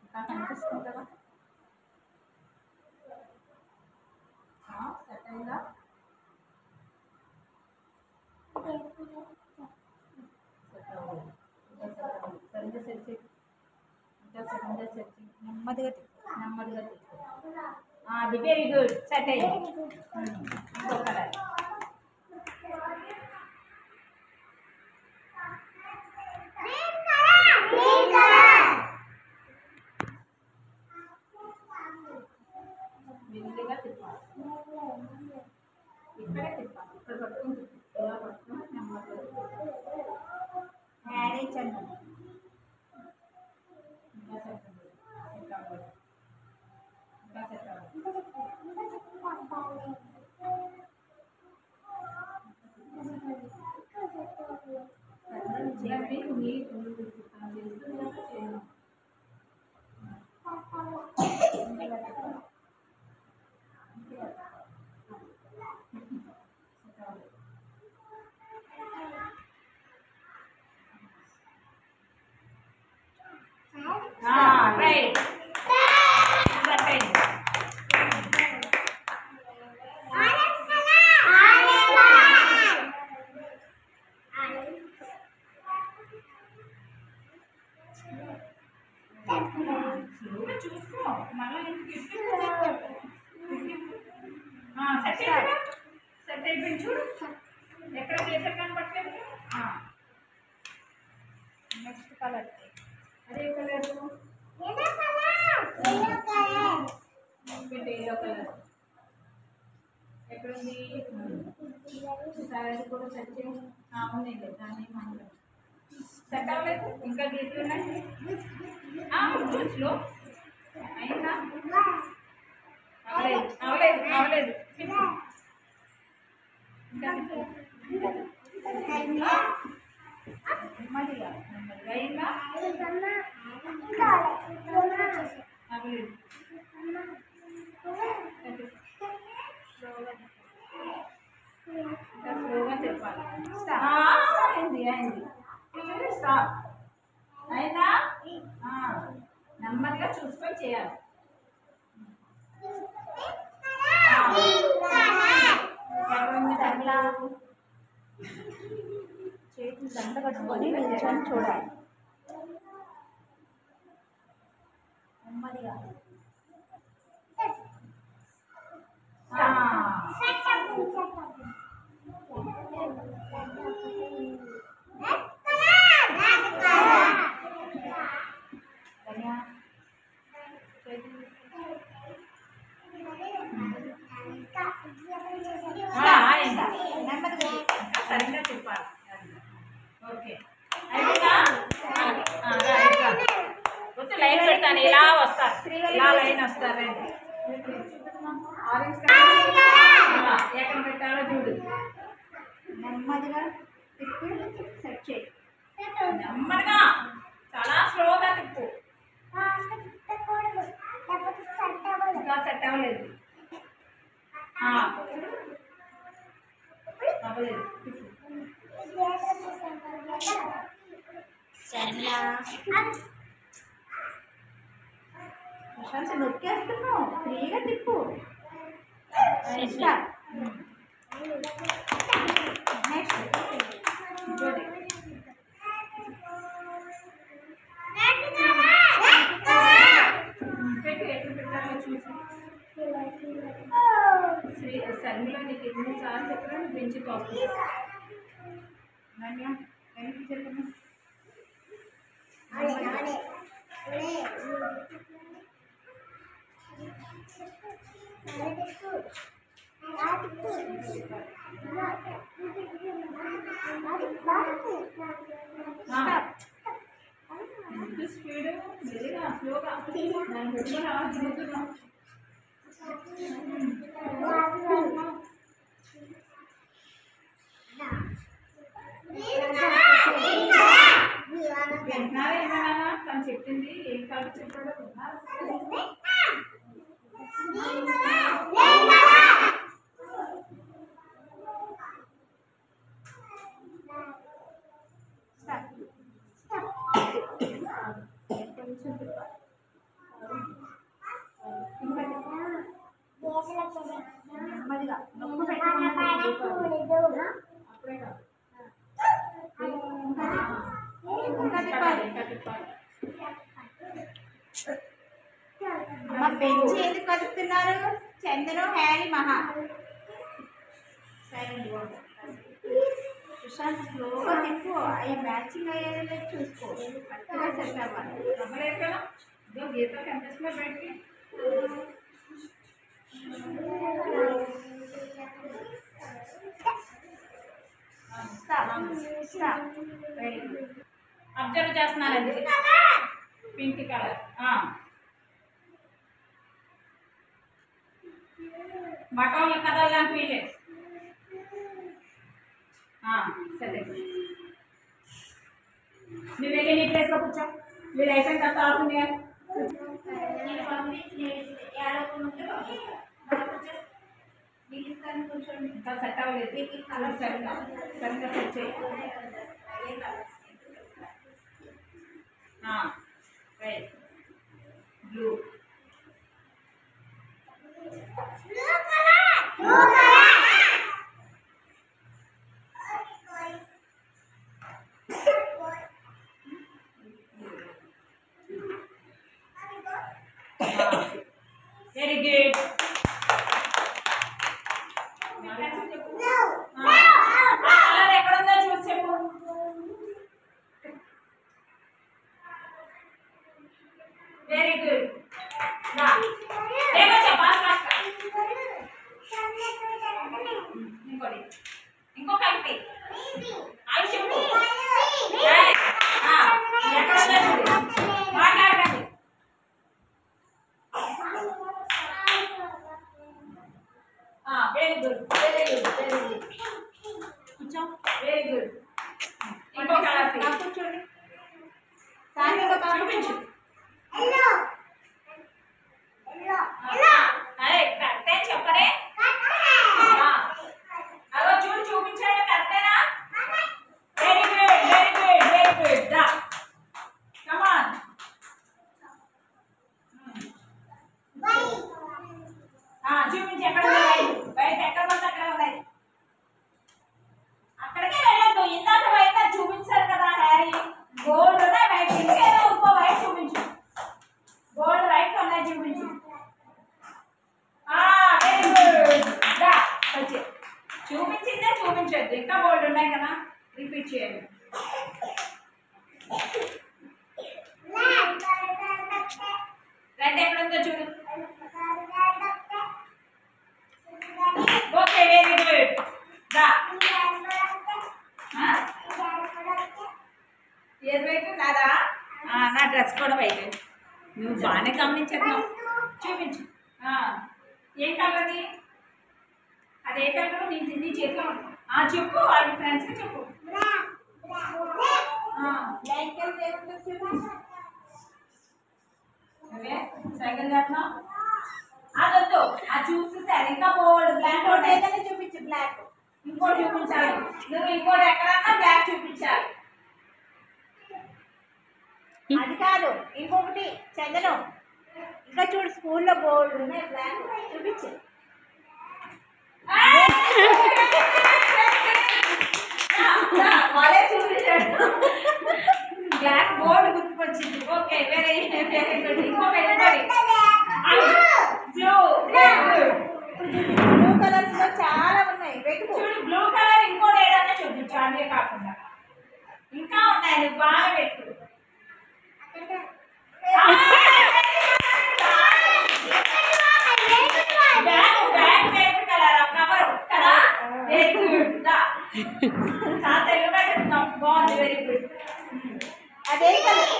ఇంకా కనిపిస్తుంది కదా, సెట్ అయిందా? సరిగ్గా సెట్ చేయి. ఇంకా సరిగ్గా సెట్ చేయి. నెమ్మదిగా తిప్పు. నెమ్మదిగా తిప్పు. అది వెరీ గుడ్. సెట్ అయ్యింది. ఇంకో కలర్. మెల్లిగా తిప్పాలి. ఇక్కడే తిప్పాలి. ఇక్కడ పట్టుకుని తిప్పాలి. ఇలా పట్టుకుని నెమ్మదిగా మ్యారేజ్ అండి. ఇంకా సెట్ అవ్వదు. సెట్ అవ్వదు. ఇంకా సెట్ అవ్వదు. చేయండి. మీరు చేస్తున్నారు చేయను. రైట్ సరిపోయింది. స్లోగా చూసుకో మళ్ళీ సెట్ అయిపోయిందా? సెట్ అయిపోయింది చూడు. ఎక్కడ ప్లేసర్ కనపడలేదు. నెక్స్ట్ కలర్ అదే కలర్ ఎల్లో కలర్ ఎక్కడుంది? సారీ కూడా సెట్ చేయండి. ఉందండి దాన్ని మనం సెట్ అవ్వలేదు. ఇంకా గీతలు ఉన్నాయి. స్లో అయిందా? అవలేదు అవలేదు అవలేదు. ఇంకా నెమ్మదిగా నెమ్మదిగా అయిందా? అవ్వలేదు. ఇంకా స్లోగా చెప్పాలి. అయింది అయింది. స్టాప్ అయిందా? నెమ్మదిగా చూసుకొని చేయాలి. చేతులు దండ కట్టుకొని నిల్చొని చూడాలి. నెమ్మదిగా సరిగ్గా చెప్పాలి. ఓకే అయిపోయిందా? వచ్చి లైన్ పెడతాను. ఇలా వస్తారు. ఇలా లైన్ వస్తారండి. ఆరెంజ్ కలర్ ఎక్కడ పెట్టాలో చూడు. నెమ్మదిగా తిప్పి సెట్ చేయి. నెమ్మదిగా చాలా స్లోగా తిప్పు. ఇంకా సెట్ అవ్వలేదు. అవ్వలేదు. ప్రశాంత్ నొక్కేస్తున్నావు. ఫ్రీగా తిప్పు. నెక్స్ట్ పెట్టి ఎక్కడ పెట్టాలో చూసి శర్మిలో నీకు ఎన్నిసార్లు చెప్పినా నువ్వు పెంచుకు వస్తుంది. చెప్పండి. స్పీడ్ మెల్లిగా స్లోగా దాన్ని పెట్టుకొని అలా తిరుగుతున్నాం. వింటున్నారా ఏమైనా? తను చెప్పింది ఏం కాదు చెప్పాడో విన్నారా? నెమ్మదిగా నొక్కు అప్పుడే కాదు. ఇంకా తిప్పాలి. ఇంకా తిప్పాలి. అమ్మ పెంచి ఎందుకు కదుపుతున్నారు? చందను హ్యారీ మహా సుశాంత్ స్లోగా తిప్పు. అవి మ్యాచింగ్ అయ్యేది చూసుకో. కరెక్ట్గా సెట్ అవ్వాలి. అవ్వలేదు కదా? ఇదో గీతలు కనిపిస్తున్నాయి బయటికి. అబ్జర్వ్ చేస్తున్నారండి. పింక్ కలర్ బటన్ల కదలని ఫీలేదు. సరే నువ్వు వెళ్ళి నీ ప్లేస్లో కూర్చో. మీరు అయిపోయిన తర్వాత ఆడుతుంది కదా. ఇంకా సెట్ అవ్వలేదు. కలర్ సరిగ్గా సరిగ్గా సెట్ చేయి. రైట్ చూపించు. Hello. Hello. Hello. అదే కరెక్టే చెప్పరే. అదో చూడు చూపించాడు కరెక్టేనా? Very good very good very good. దా కమ్ ఆన్. చూపించి ఎక్కడ ఉన్నాయి బయట ఎక్కడ పడితే అక్కడ ఉన్నాయి. అక్కడికే వెళ్ళొద్దు. ఇందాక వైట్ చూపించారు కదా హ్యారీ. గోల్డ్ ఉన్నాయి వైట్ ఇంకేదో ఇంకో వైట్ చూపించు. గోల్డ్ వైట్ ఉన్నాయి చూపించు. Very good. దా వచ్చి చూపించిందే చూపించద్దు. ఇంకా గోల్డ్ ఉన్నాయి కదా రిపీట్ చేయండి. రెడ్ ఎక్కడ ఉందో చూడు. Okay very good. దా ఏది వైట్ నాదా? నా డ్రెస్ కూడా వైట్. నువ్వు బాగానే గమనించగలవు. చూపించు. ఏం కలర్ అది? అది ఏ కలర్? నీ చేతిలో ఉంటుంది. చెప్పు వాళ్ళ ఫ్రెండ్స్కి చెప్పు. సైకిల్ చేస్తున్నా అదొద్దు. చూసి సరే ఇంకా బోల్డ్ బ్లాక్ ఒకటి ఏదైనా చూపించు. బ్లాక్ ఇంకోటి చూపించాలి. నువ్వు ఇంకోటి ఎక్కడన్నా బ్లాక్ చూపించాలి. అది కాదు ఇంకొకటి చందను. ఇంకా చూడు స్కూల్లో బోర్డు ఉన్నాయి బ్లాక్ చూపించు. వాళ్ళే చూపించాడు. బ్లాక్ బోర్డు గుర్తుకొచ్చింది. Okay very very good. ఇంకొక బ్లూ బ్లూ కలర్స్ లో చాలా ఉన్నాయి. వెతుకు. చూడు బ్లూ కలర్ ఇంకోటి ఏదైనా చూపించు. అదే కాకుండా ఇంకా ఉన్నాయి. నువ్వు బాగా పెట్టు. బ్యాగ్ వేరు కలర్ కవర్ కదా. Very good. తెలుగులో చెప్తాం. బాగుంది వెరీ గుడ్. అదే కలర్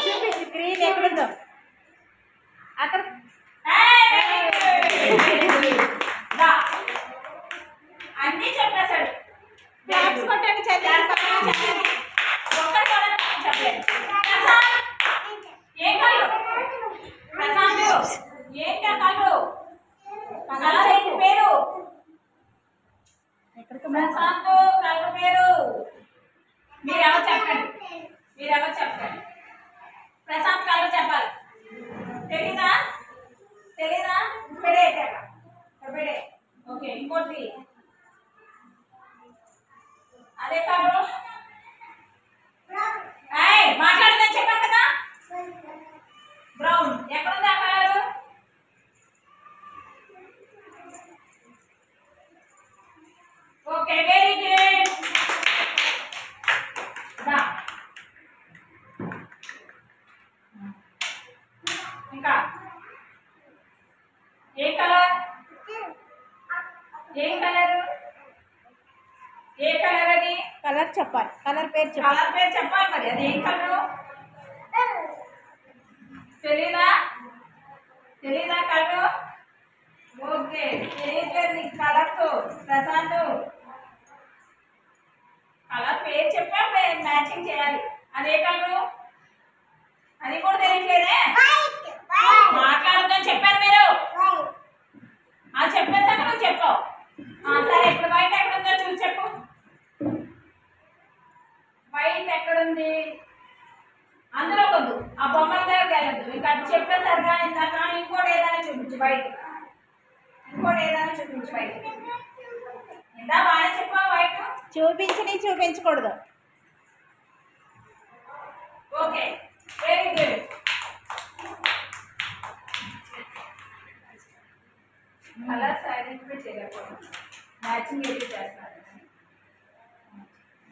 చూపించు. గ్రీన్ ఎక్కడుందో అక్కడ. అన్నీ చెప్పేశాడు. బ్లాక్స్ కొట్టండి చదివి. ఒక్కటి కూడా చెప్పలేదు. ఏం కలర్? ప్రశాంత్ ఏం కలర్? కలర్ ఏంటి పేరు? ప్రశాంత్ కలర్ పేరు మీరెవరు చెప్పండి. మీరెవరు చెప్పండి. ప్రశాంత్ కలర్ చెప్పాలి. తెలీదా? తెలీదా? పెడే పెడే. ఓకే ఇంకోటి అదే కలర్. మాట్లాడదని చెప్పాను కదా. బ్రౌన్ ఎక్కడుంది ఆ కలర్? Okay very good. ఇంకా ఏ కలర్? ఏ కలర్? ఏ కలర్ అది? కలర్ చెప్పాలి. కలర్ పేరు చెప్పాలి. కలర్ పేరు చెప్పాలి మరి. అది ఏం కలరు? తెలీదా? తెలీదా కలరు? ఓకే తెలియట్లేదు నీకు కలర్స్. ప్రశాంత్ కలర్ పేరు చెప్పా మ్యాచింగ్ చేయాలి. అదే కలరు? అది కూడా తెలియట్లేదే. మాట్లాడద్దని చెప్పారు మీరు. చెప్పేసాక నువ్వు చెప్పావు. సరే ఇప్పుడు వైట్ ఎక్కడుందో చూసి చెప్పు. వైట్ ఎక్కడుంది? అందులో వద్దు. ఆ బొమ్మల దగ్గరికి వెళ్ళద్దు. ఇంకా అది చెప్పేసరిగా ఇందాక ఇంకోటి ఏదైనా చూపించు బయట. ఇంకోటి ఏదైనా చూపించు బయట. ఇందా బాగా చెప్పావు వైట్. చూపించి చూపించకూడదు. Okay very good. Colour silent చేయకపోవడం మ్యాచింగ్ ఏది చేస్తారు.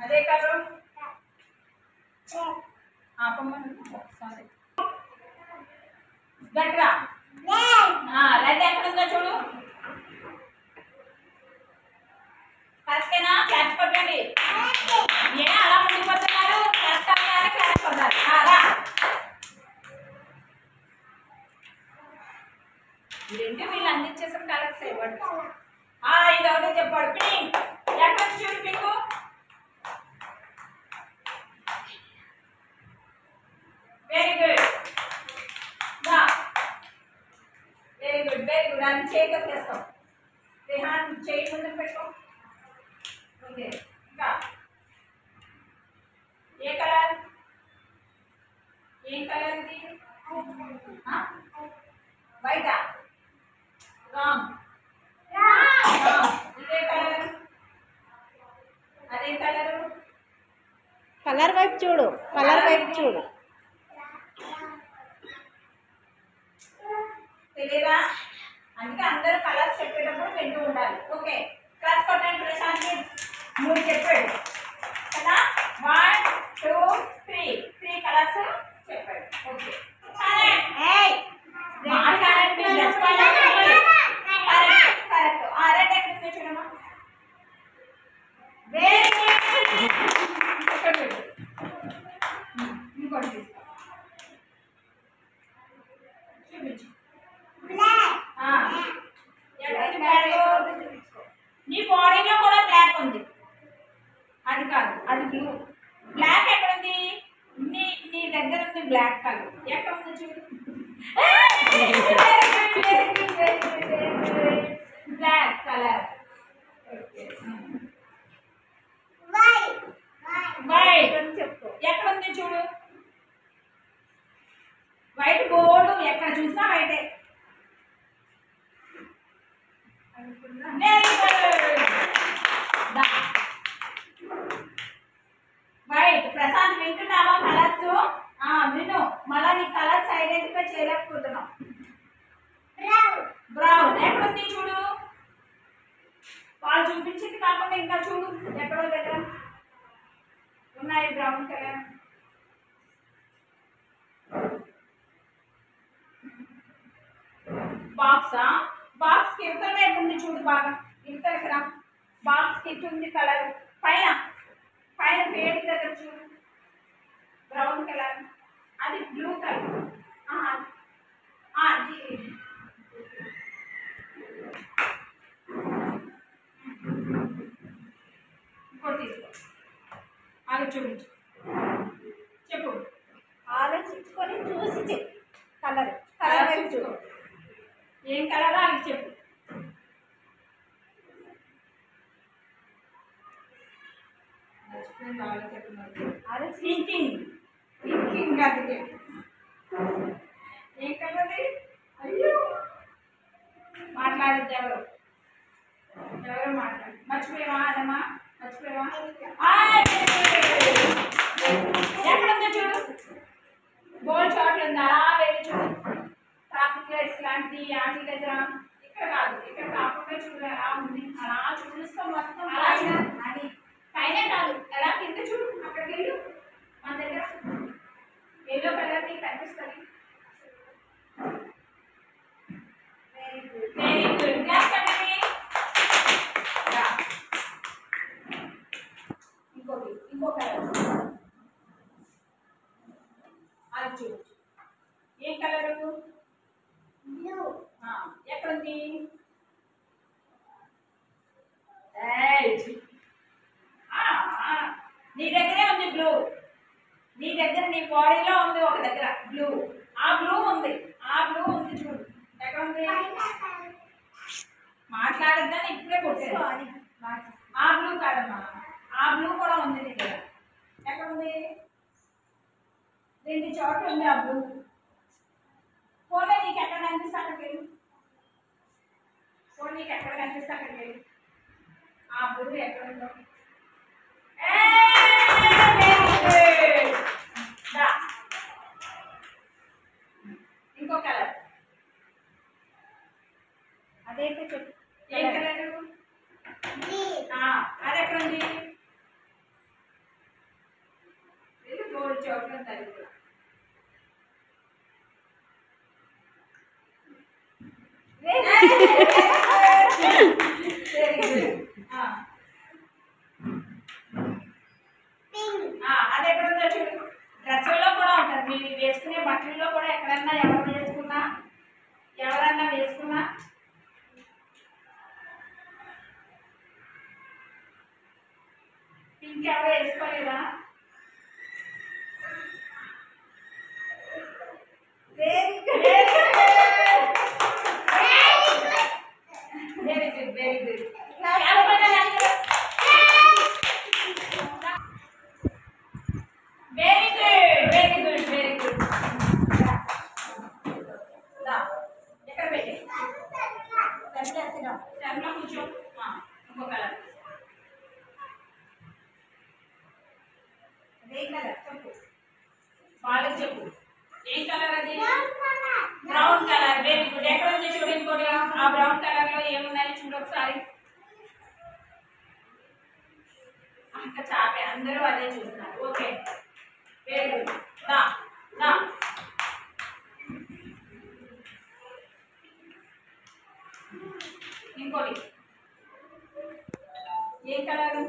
అదే కలర్ సారీ గట్రా. రెడ్ ఎక్కడుందో చూడు. కరెక్టేనా? క్లాస్ కొట్టండి. ఏ అలా ముందుకుపోతున్నారు? కరెక్ట్ అయ్యారా? క్లాస్ కొట్టాలి. రా ఇదేంటి వీళ్ళు అందించేసిన కలర్స్ ఇవ్వండి. ఇది ఒకటి చెప్పాడు. పింక్ ఎక్కడ చూడు. పింక్ దాన్ని చేయి వచ్చేస్తాం. రిహాన్ చేయి ముందు పెట్టుకో. ఓకే ఇంకా ఏ కలర్? ఏం కలర్ ఇది? వైటా? రాంగ్. ఇదే కలర్. అదే కలరు. కలర్ వైపు చూడు, కలర్ వైపు చూడు. తెలియదా? అందుకే అందరూ కలర్స్ చెప్పేటప్పుడు వింటూ ఉండాలి. ఓకే క్లాస్ కొట్టండి. ప్రశాంత్ 3 చెప్పాడు కదా. 1 2 3 కలర్స్ చెప్పాడు. ఓకే మాట్లాడండి. కరెక్ట్. రెడ్ ఎక్కడ చూడమ్మా. ఇంకోటి తీసుకో. చూపించు. నీ బాడీలో కూడా బ్లాక్ ఉంది. అది కాదు, అది బ్లూ. బ్లాక్ ఎక్కడ ఉంది? నీ నీ దగ్గర ఉంది బ్లాక్ కలర్. ఎక్కడ ఉంది చూడు. Black colour. వైట్ చెప్పు. ఎక్కడ ఉంది చూడు. వైట్ బోర్డు ఎక్కడ చూసినా వైటే. వైట్. ప్రశాంత్ వింటున్నావా కలర్స్? విను. మళ్ళా నీ కలర్స్ ఐడెంటిఫై చేయలేకపోతున్నావు. బ్రౌన్ ఎక్కడుంది చూడు. వాళ్ళు చూపించింది కాకుండా ఇంకా చూడు ఎక్కడో దగ్గర ఉన్నాయి బ్రౌన్ కలర్. బాక్సా? బాక్స్ కి ఇవతల వైపు ఉంది చూడు. బాగా ఇవతలకి రా. బాక్స్ కి ఇటు ఉంది కలర్. పైన పైన పేరు దగ్గర చూడు. Brown colour. అది బ్లూ కలర్. అది ఇంకోటి తీసుకో. అది చూపించు. చెప్పు. ఆలోచించుకొని చూసి చెప్పు. కలర్ కలర్ వైపు చూడు. ఏం కలర్ అది చెప్పు. థింకింగ్ థింకింగ్ అది ఏం కలర్? అయ్యో మాట్లాడద్దు. ఎవరు మాట్లాడు. మర్చిపోయావా అదమ్మా? మర్చిపోయావా? ఎక్కడుందో చూడు. బోల్ చాట్లు ఉంది. అలా వెళ్ళి చూడు. ట్రాఫిక్ లైట్స్ లాంటిది వాటి దగ్గర. ఇక్కడ కాదు, ఇక్కడ కాకుండా చూడు. అలా ఉంది. అలా చూపిస్తాం మొత్తం. అలా అది పైన కాదు, ఎలా కింద చూడు. అక్కడికి వెళ్ళు. మన దగ్గర ఎల్లో కలర్ నీకు కనిపిస్తుంది. Very good. గ్లాస్ కట్టండి. ఇంకో కలర్ అది చూడు. ఏం కలరు? ఎక్కడుంది? నీ దగ్గరే ఉంది బ్లూ. నీ దగ్గర నీ బాడీలో ఉంది ఒక దగ్గర బ్లూ. ఆ బ్లూ ఉంది. ఆ బ్లూ ఉంది చూడు. ఎక్కడ ఉంది? మాట్లాడద్దని ఇప్పుడే కొట్టేది. ఆ బ్లూ కాదమ్మా. ఆ బ్లూ కూడా ఉంది నీ దగ్గర. ఎక్కడ ఉంది? 2 చోట్ల ఉంది ఆ బ్లూ. పోలే నీకు ఎక్కడ కనిపిస్తా అక్కడికి వెళ్ళి. పోనీ నీకు ఎక్కడ కనిపిస్తా అక్కడికి వెళ్ళి. ఆ బ్లూ ఎక్కడ ఉందో. ఇంకో కలర్. అదైతే చెప్పు. ఏం కలర్? అది ఎక్కడ ఉంది? గోల్డ్ చోట్ల తగ్గుతుంది. అది ఎక్కడ ఉందో చూడు. డ్రెస్సుల్లో కూడా ఉంటుంది. మీరు వేసుకునే బట్టల్లో కూడా ఎక్కడన్నా ఎవరన్నా వేసుకున్నా పింక్ ఎవరో వేసుకోలేదా? Very good. వాళ్ళకి చెప్పు. ఏం కలర్ అది? Brown colour. Very good. ఎక్కడ ఉంది చూడు ఇంకోటి. ఆ బ్రౌన్ కలర్ లో ఏమున్నాయి చూడు ఒకసారి. ఇంకా చాపే, అందరూ అదే చూస్తున్నారు. Okay, very good. దా దా. ఇంకోటి ఏ కలర్?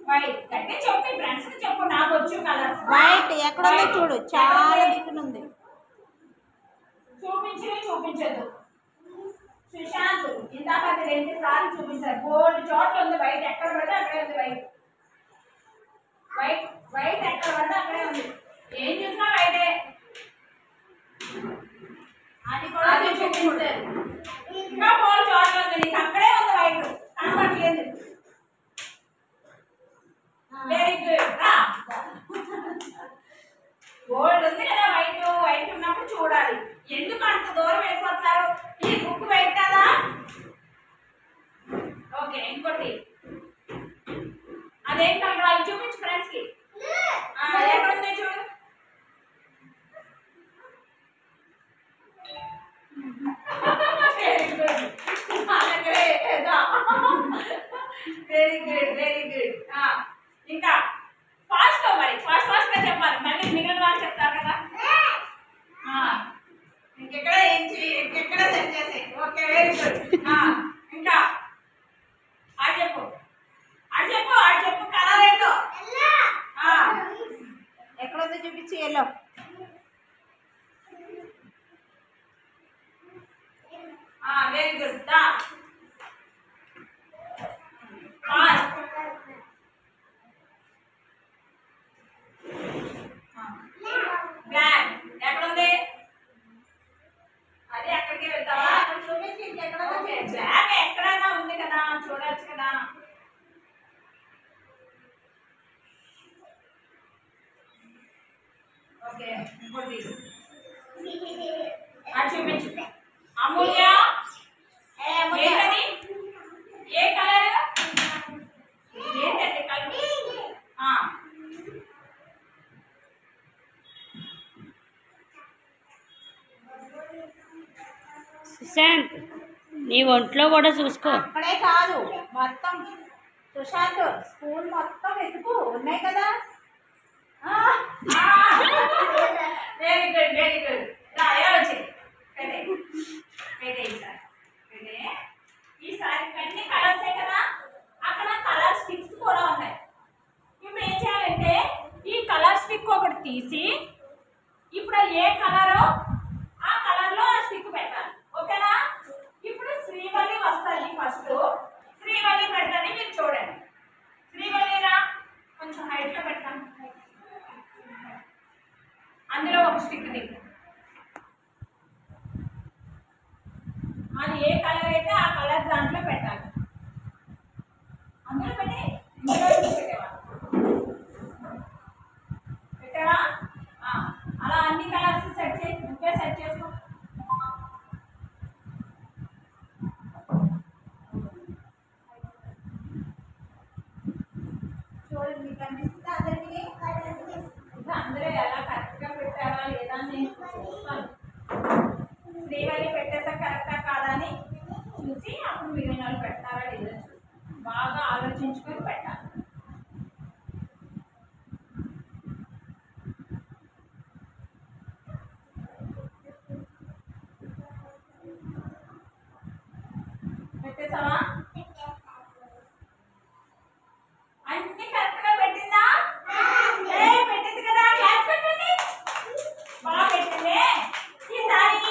వైట్. అంటే చెప్పి ఫ్రెండ్స్ కి చెప్పు, నాకు వచ్చు కలర్స్. వైట్ ఎక్కడుందో చూడు, చాలా దిక్కునుంది. చూపించదు. సుశాంత్ ఇందాక అది 2 సార్లు చూపించారు. బోర్డు చోట్ల ఉంది వైట్. ఎక్కడ పడితే అక్కడే ఉంది వైట్. వైట్ వైట్ ఎక్కడ పడితే అక్కడే ఉంది. ఏం చూసినా వైటే. అది చూపించారు. ఇంకా బోర్డు చోట్ల ఉంది, నీకు అక్కడే ఉంది వైట్, కనపడలేదు. Very good. గోల్డ్ ఉంది కదా వైట్. వైట్ ఉన్నప్పుడు చూడాలి. ఎందుకు అంత దూరం వెళ్ళిపోతారు? ఈ బుక్ వైట్ కదా. ఓకే, ఇంకోటి అదేం కలర్? వాళ్ళు చూపించు ఫ్రెండ్స్ కి. ఎక్కడ ఉంది చూడు. Very good. Very good, very good. ఇంకా ఫాస్ట్ గా, మరి ఫాస్ట్ ఫాస్ట్ గా చెప్పాలి. మళ్ళీ మిగిలిన వాళ్ళు చెప్తారు కదా. ఇంకెక్కడ ఇంకెక్కడ సెట్ చేసే. Okay, very good. ఇంకా ఆడు చెప్పు. కలర్ ఏంటో. ఎక్కడుందో చూపించి. ఎల్లో. Very good. దా ఫాస్ట్. బ్లాక్. ఎక్కడుంది అది? అక్కడికి వెళ్తావా? చూపించి ఇంకెక్కడ. ఓకే, బ్లాక్ ఎక్కడైనా ఉంది కదా, చూడొచ్చు కదా. ఓకే, ఇంకోటి అది చూపించు. అమూల్య ఏంటది? ఏ కలర్? ఏంటది కలర్? సుశాంత్, నీ ఒంట్లో కూడా చూసుకో. అక్కడే కాదు, మొత్తం సుశాంత్ స్కూల్ మొత్తం వెతుకు, ఉన్నాయి కదా. Very good, very good. ఈసారి అన్ని కలర్సే కదా. అక్కడ కలర్ స్టిక్స్ కూడా ఉన్నాయి. ఇప్పుడు ఏం చేయాలంటే ఈ కలర్ స్టిక్ ఒకటి తీసి, ఇప్పుడు ఏ కలరో ఆ కలర్ లో ఆ స్టిక్ పెట్టాలి. ఓకేనా? ఇప్పుడు శ్రీవల్లి వస్తుంది ఫస్ట్. శ్రీవల్లి పెడతాను, మీరు చూడండి. శ్రీవల్లి రా, కొంచెం హైట్ లో పెడతాను. అందులో ఒక స్టిక్ ది. అది ఏ కలర్ అయితే ఆ కలర్ దాంట్లో పెట్టాలి. అందులో పెట్టి పెట్టావా? అలా అన్ని కలర్స్ సెట్ చేసి నువ్వే సెట్ చేసుకో. చూడండి, మీకు అనిపిస్తుందా అందరికీ? అందరూ ఎలా కరెక్ట్గా పెట్టారా లేదా అని నేను చూస్తాను. శ్రీవల్లి పెట్టేసా కరెక్టా కాదా అని చూసి అప్పుడు మిగిలిన వాళ్ళు పెడతారా లేదా బాగా ఆలోచించుకొని పెట్టాలి. పెట్టేసావా? అన్ని కరెక్ట్గా పెట్టిందా? పెట్టింది కదా. క్లాస్ పెట్టండి. బాగా పెట్టింది. ఈసారి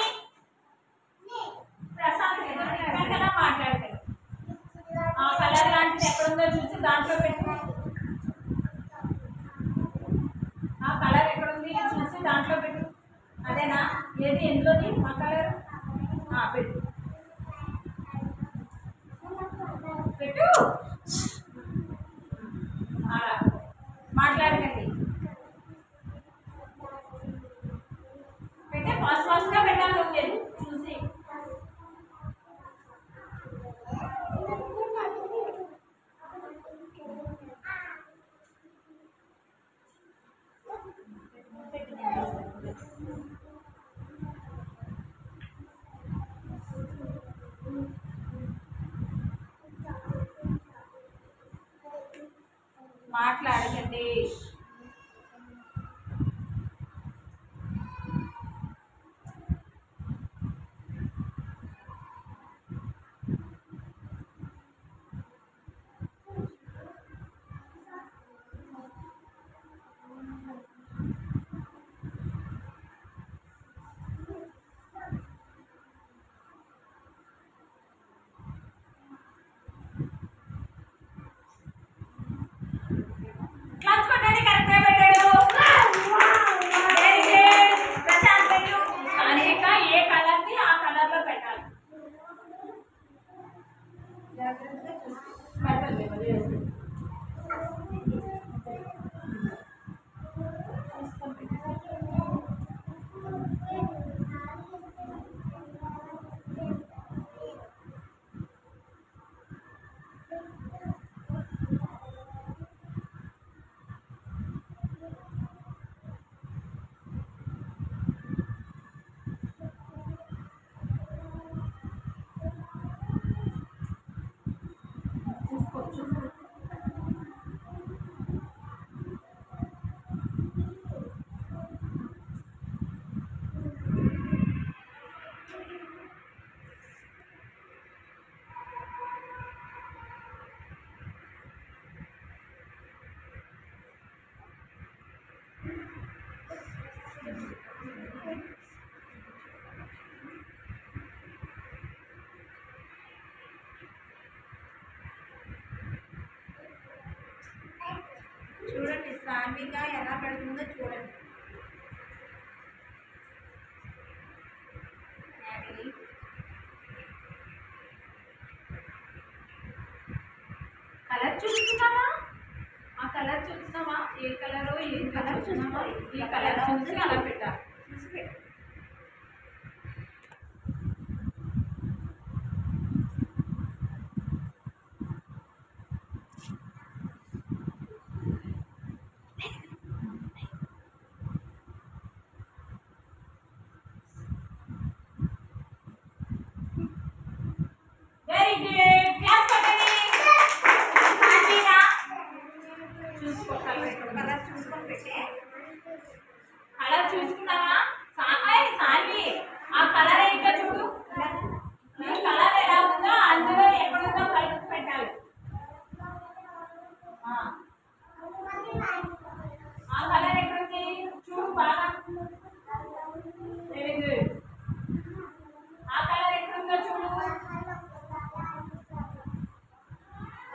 ప్రశాంత్ ఎక్కడికైనా మాట్లాడతాడు. ఆ కలర్ లాంటిది ఎక్కడుందో చూసి దాంట్లో పెట్టు. ఆ కలర్ ఎక్కడుంది చూసి దాంట్లో పెట్టు. అదేనా? ఏది ఎందులోది ఆ కలర్? పెట్టు పెట్టు. అలా మాట్లాడకండి. పెట్టే ఫాస్ట్ ఫాస్ట్గా పెట్టాలి మీరు చూసి. మాట్లాడకండి. క్లాస్ కొట్టండి. కరెక్ట్గా పెట్టాడు. Very good. ప్రశాంత్ పెట్టు. అనేక ఏ కలర్ది ఆ కలర్లో పెట్టాలి. చూడండి సాన్విక ఎలా పెడుతుందో చూడండి. కలర్ చూస్తున్నావా? ఆ కలర్ చూస్తున్నావా? ఏ కలర్ ఏ కలర్ చూస్తున్నావా? ఈ కలర్ చూసి అలా పెట్టాలి. చూసి పెట్టు. Very good. క్లాస్ కొట్టండి. సాన్వీనా చూసుకో. కలర్ చూసుకొని పెట్టే. కలర్ చూసుకున్నావా? సాన్వి ఆ కలర్ ఏంటో చూడు. ఈ కలర్ ఎలా ఉందో అందులో ఎక్కడుందో కలిపి పెట్టాలి. ఆ కలర్ ఎక్కడుంది చూడు బాగా. Very good. ఆ కలర్ ఎక్కడుందో చూడు.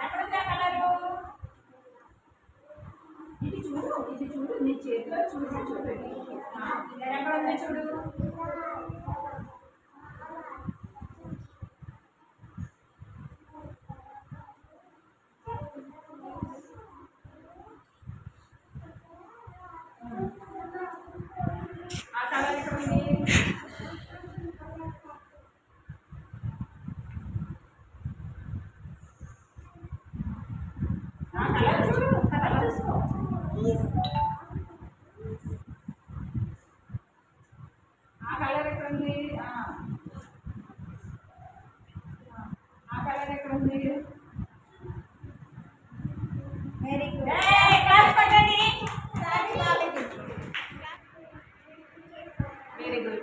ఎక్కడుంది ఆ కలరు? ఇది చూడు. ఇది చూడు. నీ చేతిలో చూసి చూడండి. ఇది ఎక్కడుందో చూడు. ఆ కలర్ ఎక్కడుంది? ఆ కలర్ చూడు. కలర్ చూసుకో. ఆ కలర్ ఎక్కడుంది? ఆ కలర్ ఎక్కడుంది? Very good. క్లాస్ పట్టండి. Very good.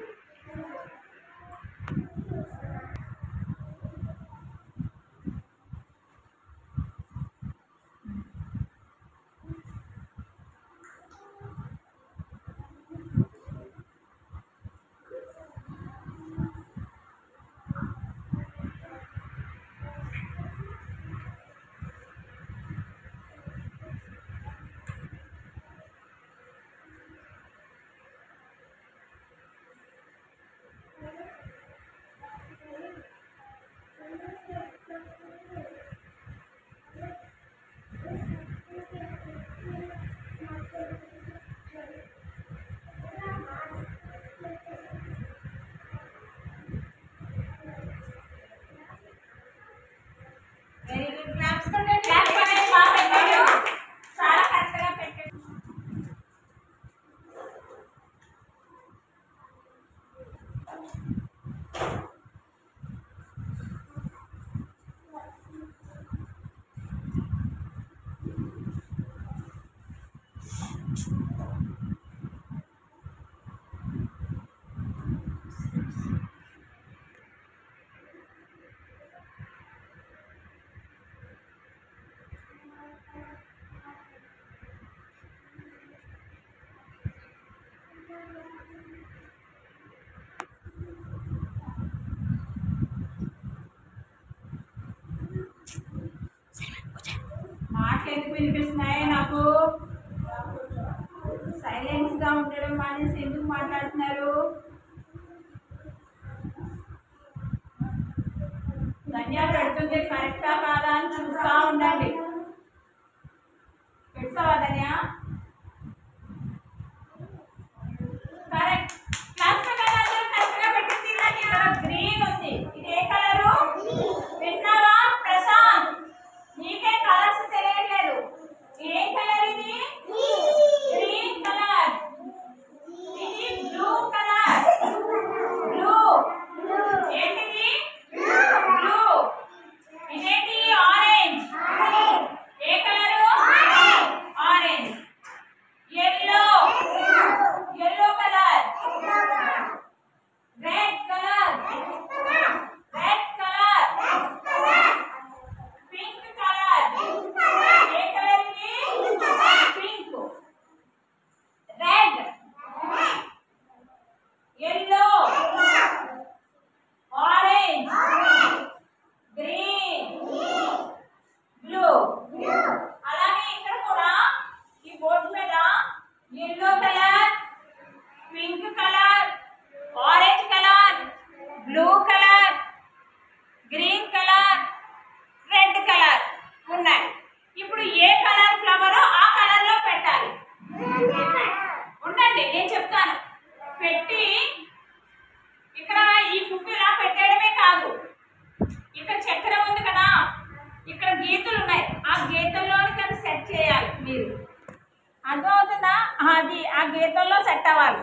మాటలు ఎందుకు వినిపిస్తున్నాయి నాకు? సైలెన్స్గా ఉండడం మానేసి ఎందుకు మాట్లాడుతున్నారు? ధన్య పెడుతుంది కరెక్టా కాదా అని చూస్తూ ఉండండి. పెడతావా ధన్య? కరెక్ట్. క్లాస్ కరెక్ట్గా పెట్టింది. నాకు ఇక్కడ గ్రీన్ ఉంది. ఇది ఏ కలరు? విన్నావా ప్రశాంత్? నీకే కలర్స్ తెలియట్లేదు. ఏ కలర్ ఇది? Green colour. ఇది బ్లూ కలర్. బ్లూ. ఏంటిది? బ్లూ. ఇదేంటి? ఆరెంజ్. ఏ colour? Orange. Yellow. Yellow colour. Red colour. Red colour. Pink colour. ఏ కలర్ ఇది? Pink. Red. Yellow. Orange. Green. Blue. అలాగే ఇక్కడ కూడా ఈ బోర్డు మీద yellow colour, pink colour, orange colour, blue colour, green colour, red colour ఉన్నాయి. ఇప్పుడు ఏ colour ఫ్లవరో ఆ కలర్లో పెట్టాలి. ఉండండి నేను చెప్తాను. పెట్టి ఇక్కడ ఈ పువ్వు ఇలా పెట్టడమే కాదు, ఇక్కడ చక్రం ఉంది కదా, ఇక్కడ గీతలు ఉన్నాయి. ఆ గీతల్లోనికి అది సెట్ చేయాలి మీరు. అర్థమవుతుందా? అది ఆ గీతల్లో సెట్ అవ్వాలి.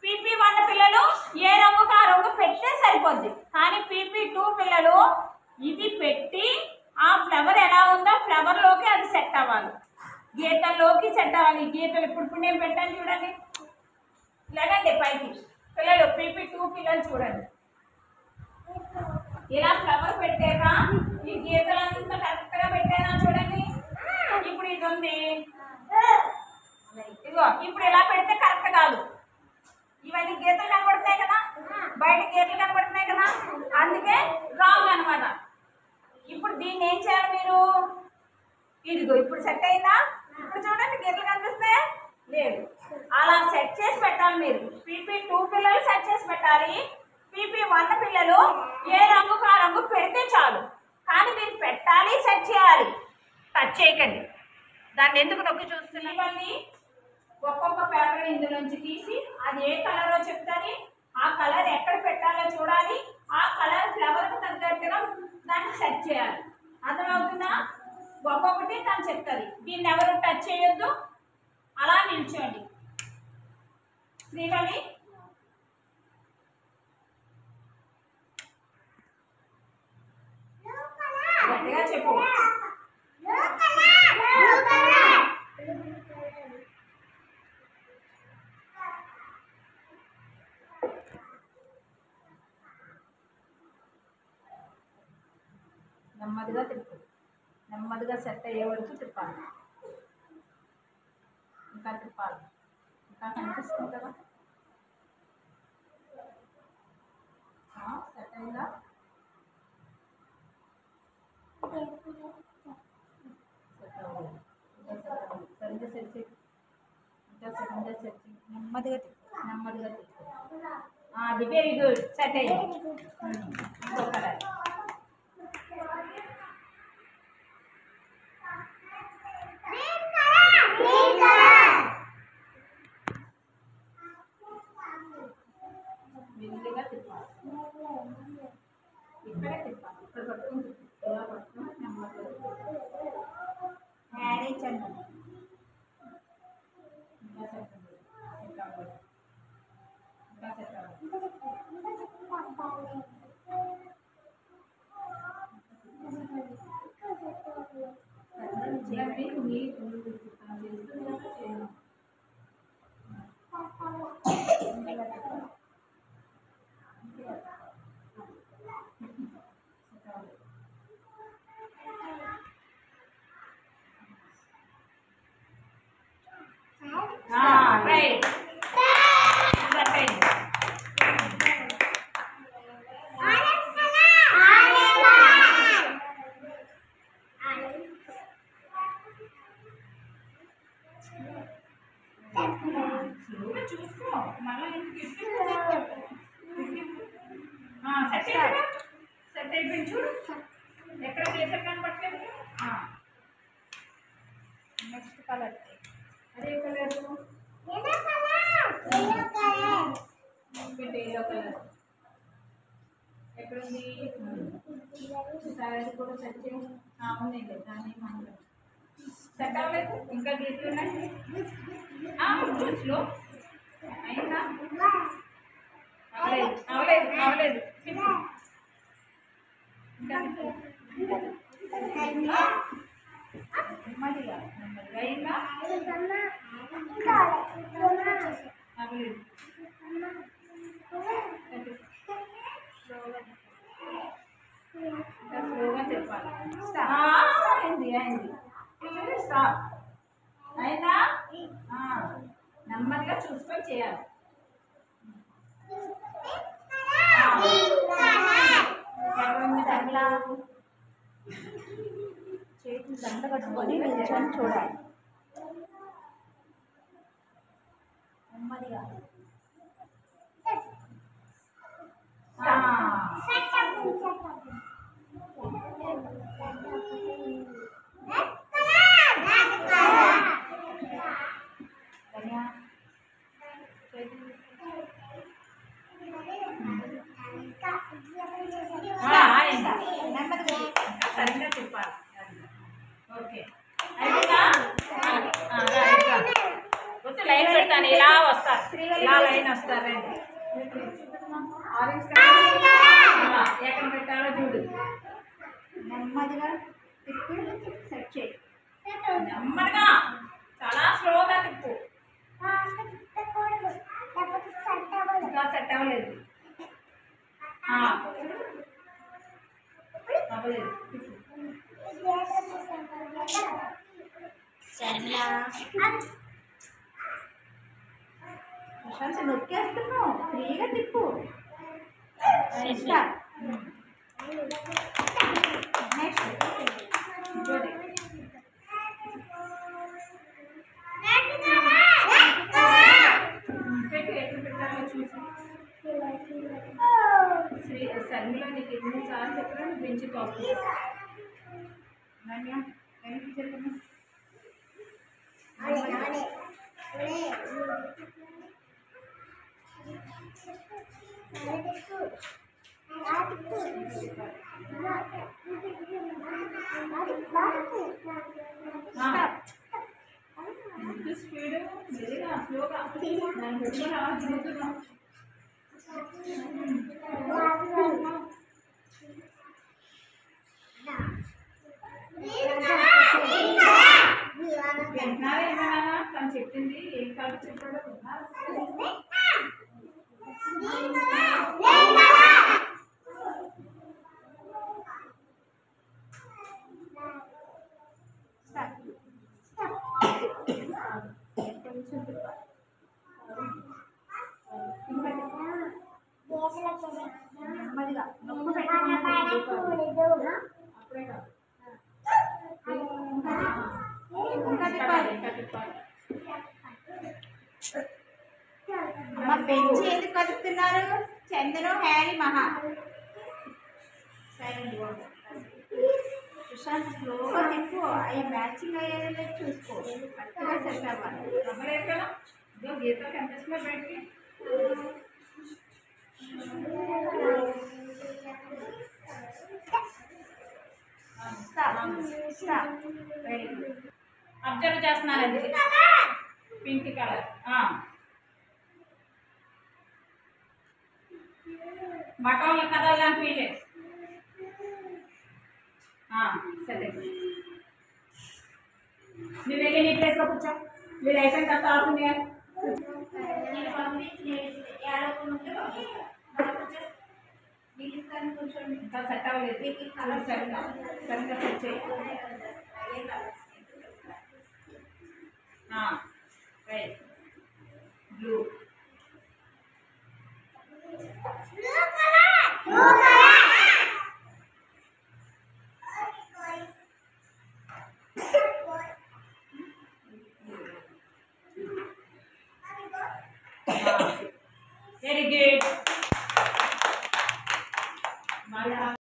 PP1 పిల్లలు ఏ రంగుకు ఆ రంగు పెడితే సరిపోద్ది. కానీ PP2 పిల్లలు ఇది పెట్టి ఆ ఫ్లవర్ ఎలా ఉందో ఫ్లవర్లోకి అది సెట్ అవ్వాలి, గీతల్లోకి సెట్ అవ్వాలి. గీతలు ఇప్పుడు నేను పెట్టాను చూడండి. లేదండి పైకి పిల్లలు PP2 పిల్లలు చూడండి. ఇలా ఫ్లవర్ పెట్టాక ఈ గీతలంతా కరెక్ట్గా పెట్టానా చూడండి. ఇప్పుడు ఇది ఉంది, ఇదిగో ఇప్పుడు ఇలా పెడితే కరెక్ట్ కాదు. ఇవన్నీ గీతలు కనబడుతున్నాయి కదా, బయట గీతలు కనబడుతున్నాయి కదా, అందుకే రాంగ్ అనమాట. ఇప్పుడు దీన్ని ఏం చేయాలి మీరు? ఇదిగో ఇప్పుడు సెట్ అయిందా? ఇప్పుడు చూడండి గీతలు కనిపిస్తాయా? లేదు. అలా సెట్ చేసి పెట్టాలి మీరు. PP2 పిల్లలు సెట్ చేసి పెట్టాలి. PP1 పిల్లలు ఏ రంగుకు ఆ రంగు పెడితే చాలు. కానీ మీరు పెట్టాలి, సెట్ చేయాలి. టచ్ చేయకండి. దాన్ని ఎందుకు నొక్కి చూస్తున్నా? ఇవన్నీ ఒక్కొక్క పేపర్ ఇందులోంచి తీసి అది ఏ కలరో చెప్తాది. ఆ కలర్ ఎక్కడ పెట్టాలో చూడాలి. ఆ కలర్ ఫ్లవర్కు తగ్గట్టుగా దాన్ని సెట్ చేయాలి. అర్థమవుతుందా? ఒక్కొక్కటి తను చెప్తుంది. దీన్ని ఎవరు టచ్ చేయొద్దు, అలా నిల్చోండి. శ్రీవల్లి గట్టిగా చెప్పు. నెమ్మదిగా తిప్పు. నెమ్మదిగా సెట్ అయ్యే వరకు తిప్పాలి. ఇంకా తిప్పాలి. ఇంకా కనిపిస్తుంది కదా, సెట్ అయిందా? సరిగ్గా సెట్ చేయి. ఇంకా సరిగ్గా సెట్ చేయి. నెమ్మదిగా తిప్పు. నెమ్మదిగా తిప్పు. అది వెరీ గుడ్. సెట్ అయ్యింది. ఇంకో కలర్. మెల్లిగా తిప్పాలి. ఇక్కడే తిప్పాలి. ఇక్కడ పట్టుకుని ఇలా పట్టుకుని నెమ్మదిగా మ్యారేజ్ అన్నది. ఇంకా సెట్ అవ్వదు. ఇంకా అవ్వదు. ఇంకా సెట్ అవ్వదు. చేయండి. మీరు చేస్తున్నారు. మళ్ళీ సెట్ అయిపోయింది చూడు. ఎక్కడ గ్లిటర్ కనపట్లేదు. నెక్స్ట్ కలర్ అదే కలర్ ఎల్లో కలర్ ఎక్కడుంది? సారీ కూడా సెట్ చేయి. అవునండి దాన్ని మనం సెట్ అవ్వలేదు. ఇంకా తీసుకున్నాయి స్లో అయిందా? అవలేదు అవలేదు అవలేదు. ఇంకా నెమ్మదిగా నెమ్మదిగా అయిందా? అవ్వలేదు. స్లోగా చెప్పాలి. అయింది అయింది. స్టాప్ అయిందా? నెమ్మదిగా చూసుకొని చేయాలి. ఎవరుంది దండలా? చేతులు దండ కట్టుకొని నిల్చొని చూడాలి. నెమ్మదిగా సరిగ్గా చెప్పాలి. ఓకే వచ్చి లైన్ పెడతాను. ఇలా వస్తారు, ఇలా లైన్ వస్తారండి. ఆరెంజ్ కలర్ ఎక్కడ పెట్టాలో చూడు. నెమ్మదిగా తిప్పి సెట్ చేయి. నెమ్మదిగా చాలా స్లోగా తిప్పు. ఇంకా సెట్ అవ్వలేదు. అవ్వలేదు. ప్రశాంత్ నొక్కేస్తున్నావు. ఫ్రీగా తిప్పు. నెక్స్ట్ పెట్టి ఎక్కడ పెట్టాలో చూసి శర్మిలో నీకు ఎన్నిసార్లు చెప్పినా నువ్వు పెంచుకు వస్తుంది. వెనక్కి చెప్పను. స్పీడ్ మెల్లిగా స్లోగా దాన్ని పెట్టుకొని అలా తిరుగుతున్నాం. వింటున్నారా ఏమన్నా? తను చెప్పింది ఏం కలర్ చెప్పాడో విన్నారా? నెమ్మదిగా నొక్కు పెట్టుకున్నప్పుడు అప్పుడే కాదు. ఇంకా తిప్పాలి. అమ్మ బెంచ్ ఎందుకు కదుపుతున్నారు? చందను హ్యారీ మహా సుశాంత్ స్లోగా తిప్పు. అవి మ్యాచింగ్ అయ్యేది చూసుకో. కరెక్ట్గా సెట్ అవ్వాలి. అవ్వలేదు కదా? ఇదో గీత కనిపిస్తున్నా బయటికి. అబ్జర్వ్ చేస్తున్నానండి. పింక్ కలర్ బటన్లు కదలని పీలే. సరే నువ్వు వెళ్ళి నీ ప్లేస్లో కూర్చో. మీరు అయిపోయిన తర్వాత ఆడుతుంది. నేను పంపించి ఇంకా సెట్ అవ్వలేదు. సరిగ్గా సెట్ చేయి.